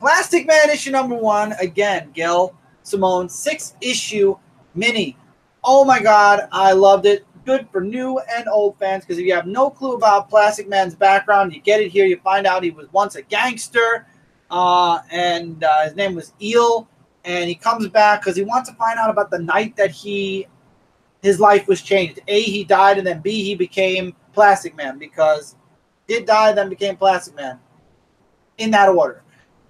Plastic Man issue number 1. Again, Gail Simone, 6-issue mini. Oh my God, I loved it. Good for new and old fans, because if you have no clue about Plastic Man's background, you get it here. You find out he was once a gangster, and his name was Eel, and he comes back because he wants to find out about the night that his life was changed. A, he died, and then B, he became Plastic Man, because did die, then became Plastic Man, in that order.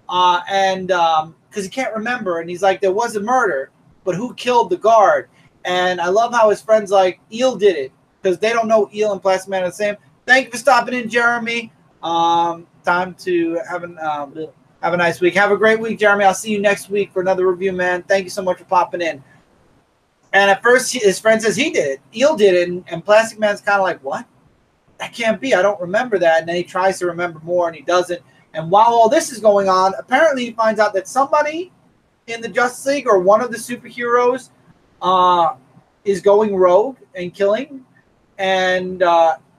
And because he can't remember, and he's like, there was a murder, but who killed the guard? And I love how his friends like, Eel did it, because they don't know Eel and Plastic Man are the same. Thank you for stopping in, Jeremy. Time to have a nice week. Have a great week, Jeremy. I'll see you next week for another review, man. Thank you so much for popping in. And at first, his friend says he did it. Eel did it, and Plastic Man's kind of like, what? That can't be. I don't remember that. And then he tries to remember more, and he doesn't. And while all this is going on, apparently he finds out that somebody in the Justice League, or one of the superheroes, is going rogue and killing. And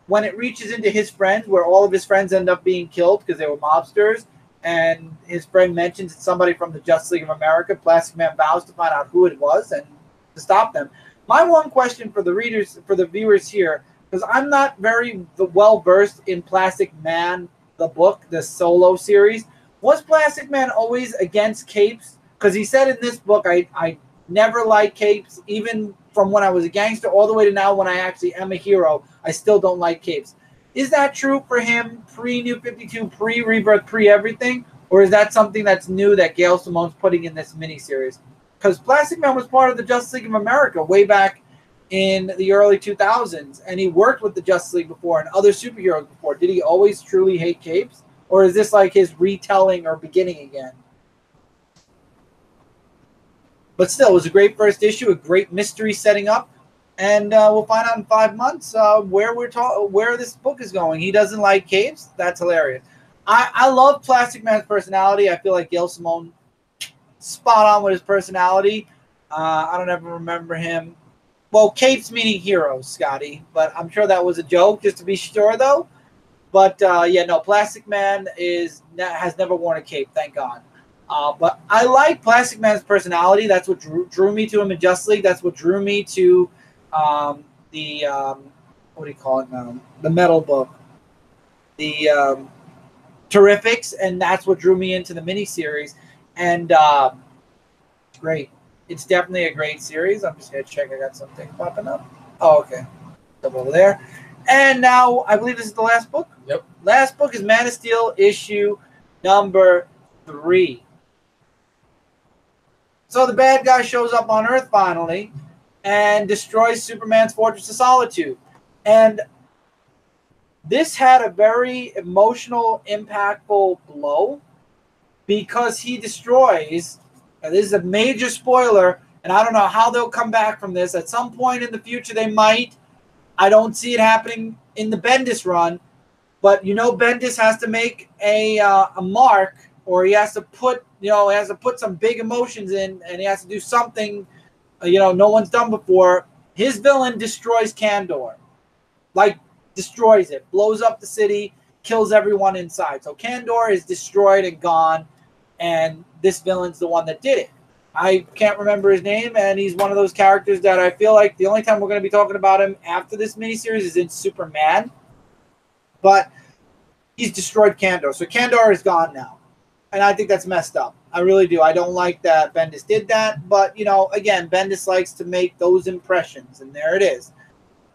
when it reaches into his friends, where all of his friends end up being killed because they were mobsters, and his friend mentions it's somebody from the Justice League of America, Plastic Man vows to find out who it was, and to stop them. My one question for the readers, for the viewers here, because I'm not very well versed in Plastic Man, the book, the solo series. Was Plastic Man always against capes? Because he said in this book, I never liked capes, even from when I was a gangster all the way to now when I actually am a hero. I still don't like capes. Is that true for him pre-New 52, pre-Rebirth, pre-everything? Or is that something that's new that Gail Simone's putting in this miniseries? Because Plastic Man was part of the Justice League of America way back in the early 2000s, and he worked with the Justice League before and other superheroes before. Did he always truly hate capes? Or is this like his retelling or beginning again? But still, it was a great first issue, a great mystery setting up, and we'll find out in 5 months where this book is going. He doesn't like capes. That's hilarious. I love Plastic Man's personality. I feel like Gail Simone spot on with his personality. I don't ever remember him. Well, capes meaning heroes, Scotty, but I'm sure that was a joke, just to be sure, though. But yeah, no, Plastic Man has never worn a cape, thank God. But I like Plastic Man's personality. That's what drew me to him in Justice League. That's what drew me to what do you call it now? The metal book, the Terrifics, and that's what drew me into the miniseries. And it's great. It's definitely a great series. I'm just gonna check. I got something popping up. Oh, okay. Up over there. And now I believe this is the last book. Yep. Last book is Man of Steel issue number 3. So the bad guy shows up on Earth finally and destroys Superman's Fortress of Solitude. And this had a very emotional, impactful blow because he destroys, and this is a major spoiler, and I don't know how they'll come back from this. At some point in the future, they might. I don't see it happening in the Bendis run, but you know Bendis has to make a mark, or he has to put some big emotions in, and he has to do something no one's done before. His villain destroys Kandor, like destroys it, blows up the city, kills everyone inside. So Kandor is destroyed and gone, and this villain's the one that did it. I can't remember his name, and he's one of those characters that I feel like the only time we're going to be talking about him after this miniseries is in Superman. But he's destroyed Kandor. So Kandor is gone now. And I think that's messed up. I really do. I don't like that Bendis did that. But, again, Bendis likes to make those impressions, and there it is.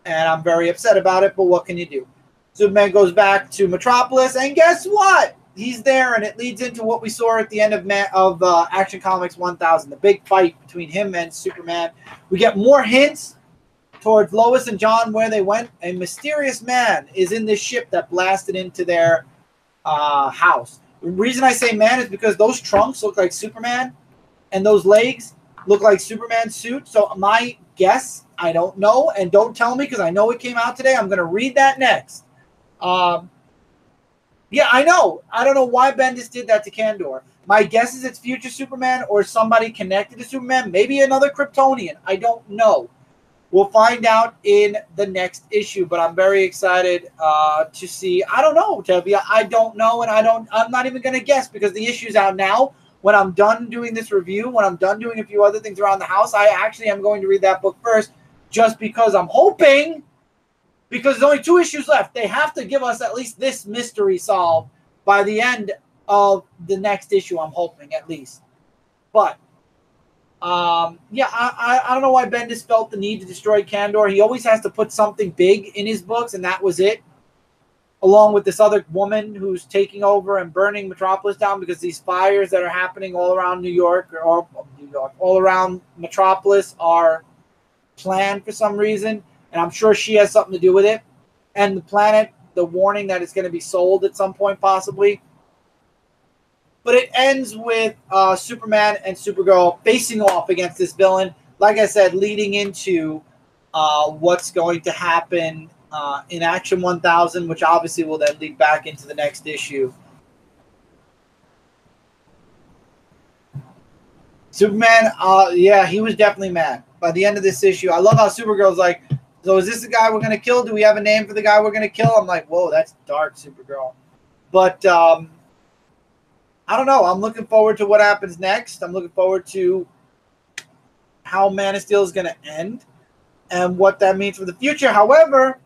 And I'm very upset about it, but what can you do? Superman goes back to Metropolis, and guess what? He's there, and it leads into what we saw at the end of Action Comics 1000, the big fight between him and Superman. We get more hints towards Lois and John where they went. A mysterious man is in this ship that blasted into their house. The reason I say man is because those trunks look like Superman, and those legs look like Superman's suit. So my guess, I don't know, and don't tell me because I know it came out today. I'm going to read that next. Yeah, I know. I don't know why Bendis did that to Kandor. My guess is it's future Superman or somebody connected to Superman. Maybe another Kryptonian. I don't know. We'll find out in the next issue, but I'm very excited to see. I don't know, Tevia. I don't know, and I'm not even going to guess because the issue's out now. When I'm done doing this review, when I'm done doing a few other things around the house, I actually am going to read that book first just because I'm hoping, because there's only 2 issues left. They have to give us at least this mystery solved by the end of the next issue, I'm hoping, at least. But, yeah, I don't know why Bendis felt the need to destroy Kandor. He always has to put something big in his books, and that was it. Along with this other woman who's taking over and burning Metropolis down because these fires that are happening all around New York, all around Metropolis are planned for some reason. And I'm sure she has something to do with it. And the planet, the warning that it's going to be sold at some point, possibly. But it ends with Superman and Supergirl facing off against this villain. Like I said, leading into what's going to happen in Action 1000, which obviously will then lead back into the next issue. Superman, yeah, he was definitely mad by the end of this issue. I love how Supergirl's like, so is this the guy we're going to kill? Do we have a name for the guy we're going to kill? I'm like, whoa, that's dark, Supergirl. But I don't know. I'm looking forward to what happens next. I'm looking forward to how Man of Steel is going to end and what that means for the future. However,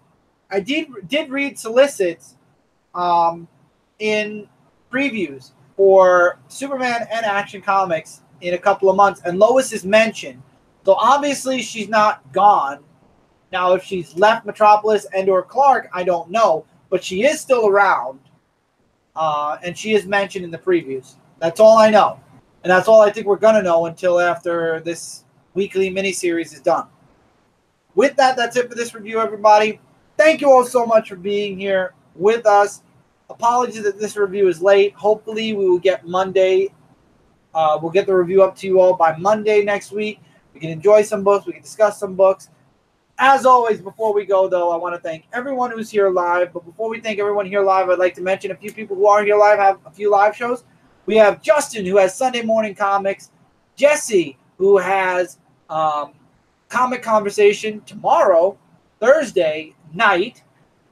I did read solicits in previews for Superman and Action Comics in a couple of months, and Lois is mentioned. So obviously she's not gone. Now, if she's left Metropolis and or Clark, I don't know, but she is still around, and she is mentioned in the previews. That's all I know, and that's all I think we're going to know until after this weekly miniseries is done. With that, that's it for this review, everybody. Thank you all so much for being here with us. Apologies that this review is late. Hopefully, we will get Monday. We'll get the review up to you all by Monday next week. We can enjoy some books. We can discuss some books. As always, before we go, though, I want to thank everyone who's here live. But before we thank everyone here live, I'd like to mention a few people who are here live have a few live shows. We have Justin, who has Sunday Morning Comics. Jesse, who has Comic Conversation tomorrow, Thursday night.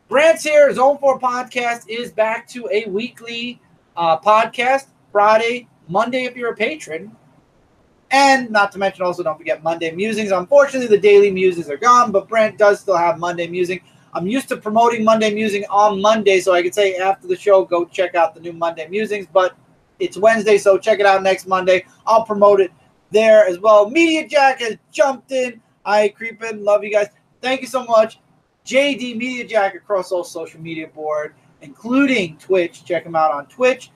Brant's here. Zone 4 Podcast is back to a weekly podcast, Friday, Monday if you're a patron. And not to mention also, don't forget Monday Musings. Unfortunately, the daily musings are gone, but Brent does still have Monday Musing. I'm used to promoting Monday Musing on Monday, so I could say after the show, go check out the new Monday Musings. But it's Wednesday, so check it out next Monday. I'll promote it there as well. Media Jack has jumped in. I creep in. Love you guys. Thank you so much. JD Media Jack across all social media board, including Twitch. Check him out on Twitch.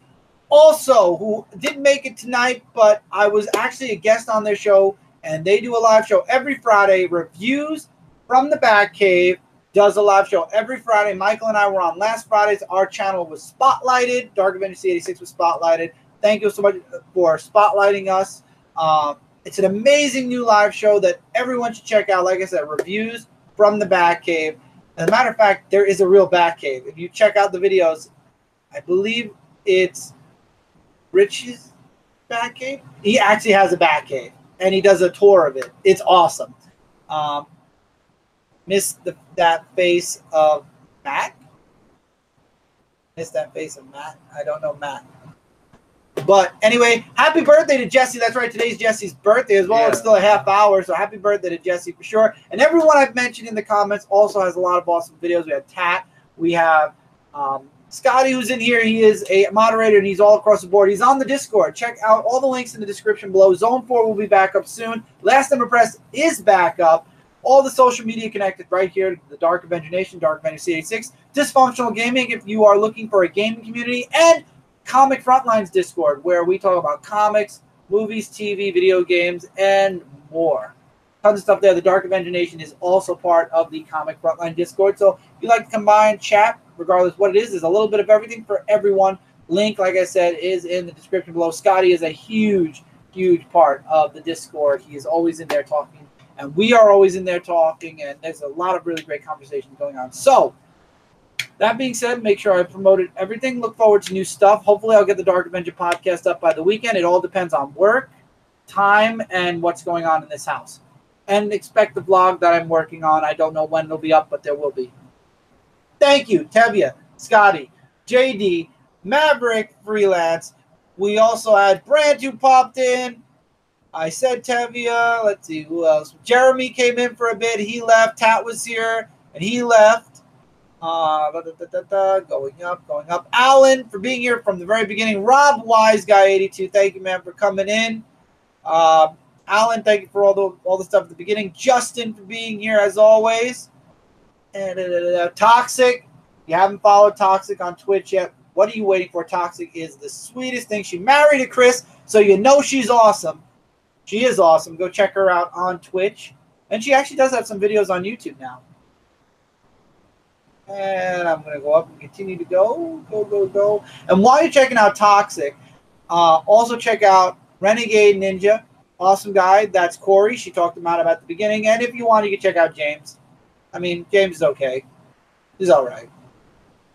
Also, who didn't make it tonight, but I was actually a guest on their show, and they do a live show every Friday. Reviews from the Batcave does a live show every Friday. Michael and I were on last Friday's. Our channel was spotlighted. Dark Avenger C86 was spotlighted. Thank you so much for spotlighting us. It's an amazing new live show that everyone should check out. Like I said, reviews from the Batcave. As a matter of fact, there is a real Batcave. If you check out the videos, I believe it's Rich's Batcave. He actually has a Batcave, and he does a tour of it. It's awesome. Miss that face of Matt. Miss that face of Matt. I don't know Matt. But anyway, happy birthday to Jesse. That's right. Today's Jesse's birthday as well. Yeah. It's still a half hour, so happy birthday to Jesse for sure. And everyone I've mentioned in the comments also has a lot of awesome videos. We have Tat. We have Scotty, who's in here. He is a moderator, and he's all across the board. He's on the Discord. Check out all the links in the description below. Zone 4 will be back up soon. Last Number Press is back up. All the social media connected right here. The Dark Avenger Nation, Dark Avenger C86, Dysfunctional Gaming if you are looking for a gaming community, and Comic Frontline's Discord, where we talk about comics, movies, TV, video games, and more. Tons of stuff there. The Dark Avenger Nation is also part of the Comic Frontline Discord. So if you like to combine chat, regardless what it is, there's a little bit of everything for everyone. Link, like I said, is in the description below. Scotty is a huge, huge part of the Discord. He is always in there talking, and we are always in there talking, and there's a lot of really great conversations going on. So that being said, make sure I promoted everything. Look forward to new stuff. Hopefully, I'll get the Dark Avenger podcast up by the weekend. It all depends on work, time, and what's going on in this house. And expect the vlog that I'm working on. I don't know when it'll be up, but there will be. Thank you, Tevia, Scotty, JD, Maverick, Freelance. We also had Brand who popped in. I said Tevia. Let's see who else. Jeremy came in for a bit. He left. Tat was here, and he left. Going up. Alan for being here from the very beginning. Rob Wise Guy 82. Thank you, man, for coming in. Alan, thank you for all the stuff at the beginning. Justin for being here as always. And Toxic. You haven't followed Toxic on Twitch yet. What are you waiting for? Toxic is the sweetest thing. She married a Chris, so you know she's awesome. She is awesome. Go check her out on Twitch. And she actually does have some videos on YouTube now. And I'm going to go up and continue to go. And while you're checking out Toxic, also check out Renegade Ninja. Awesome guy. That's Corey. She talked about him at the beginning. And if you want, you can check out James. I mean, James is okay. He's all right.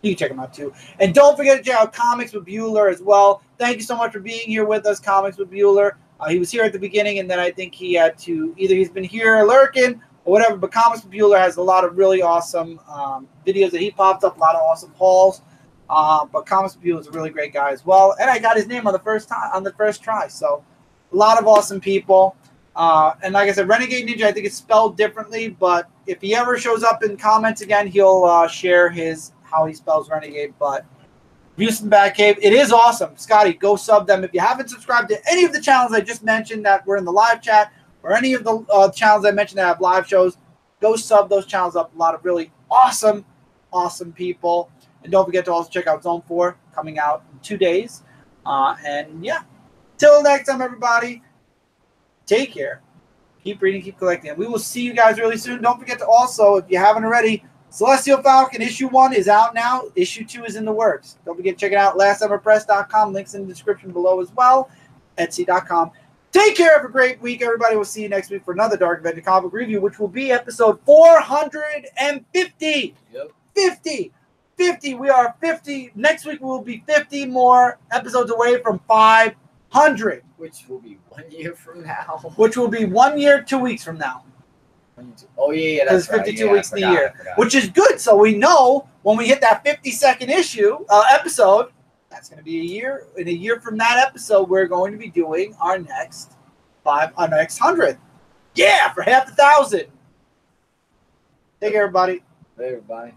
You can check him out, too. And don't forget to check out Comics with Bueller as well. Thank you so much for being here with us, Comics with Bueller. He was here at the beginning, and then I think he had to either he's been here lurking or whatever. But Comics with Bueller has a lot of really awesome videos that he popped up, a lot of awesome hauls. But Comics with Bueller is a really great guy as well. And I got his name on the first try. So a lot of awesome people. And like I said, Renegade Ninja, I think it's spelled differently, but if he ever shows up in comments again, he'll share how he spells Renegade. But Views from the Batcave, it is awesome. Scotty, go sub them. If you haven't subscribed to any of the channels I just mentioned that were in the live chat, or any of the channels I mentioned that have live shows, go sub those channels up. A lot of really awesome people. And don't forget to also check out Zone 4 coming out in 2 days. And yeah, till next time, everybody, take care. Keep reading, keep collecting. And we will see you guys really soon. Don't forget to also, if you haven't already, Celestial Falcon issue 1 is out now. Issue 2 is in the works. Don't forget to check it out. LastSummerPress.com. Links in the description below as well. Etsy.com. Take care. Have a great week, everybody. We'll see you next week for another Dark Avenger comic book review, which will be episode 450. Yep. 50. We are 50. Next week we will be 50 more episodes away from 500. Which will be 1 year from now. Which will be 1 year, 2 weeks from now. Oh, yeah, that's right. 52 yeah, weeks in the year. Which is good. So we know when we hit that 52nd episode, that's going to be a year. In a year from that episode, we're going to be doing our next 100. Yeah, for half 1,000. Take care, everybody. Hey, everybody.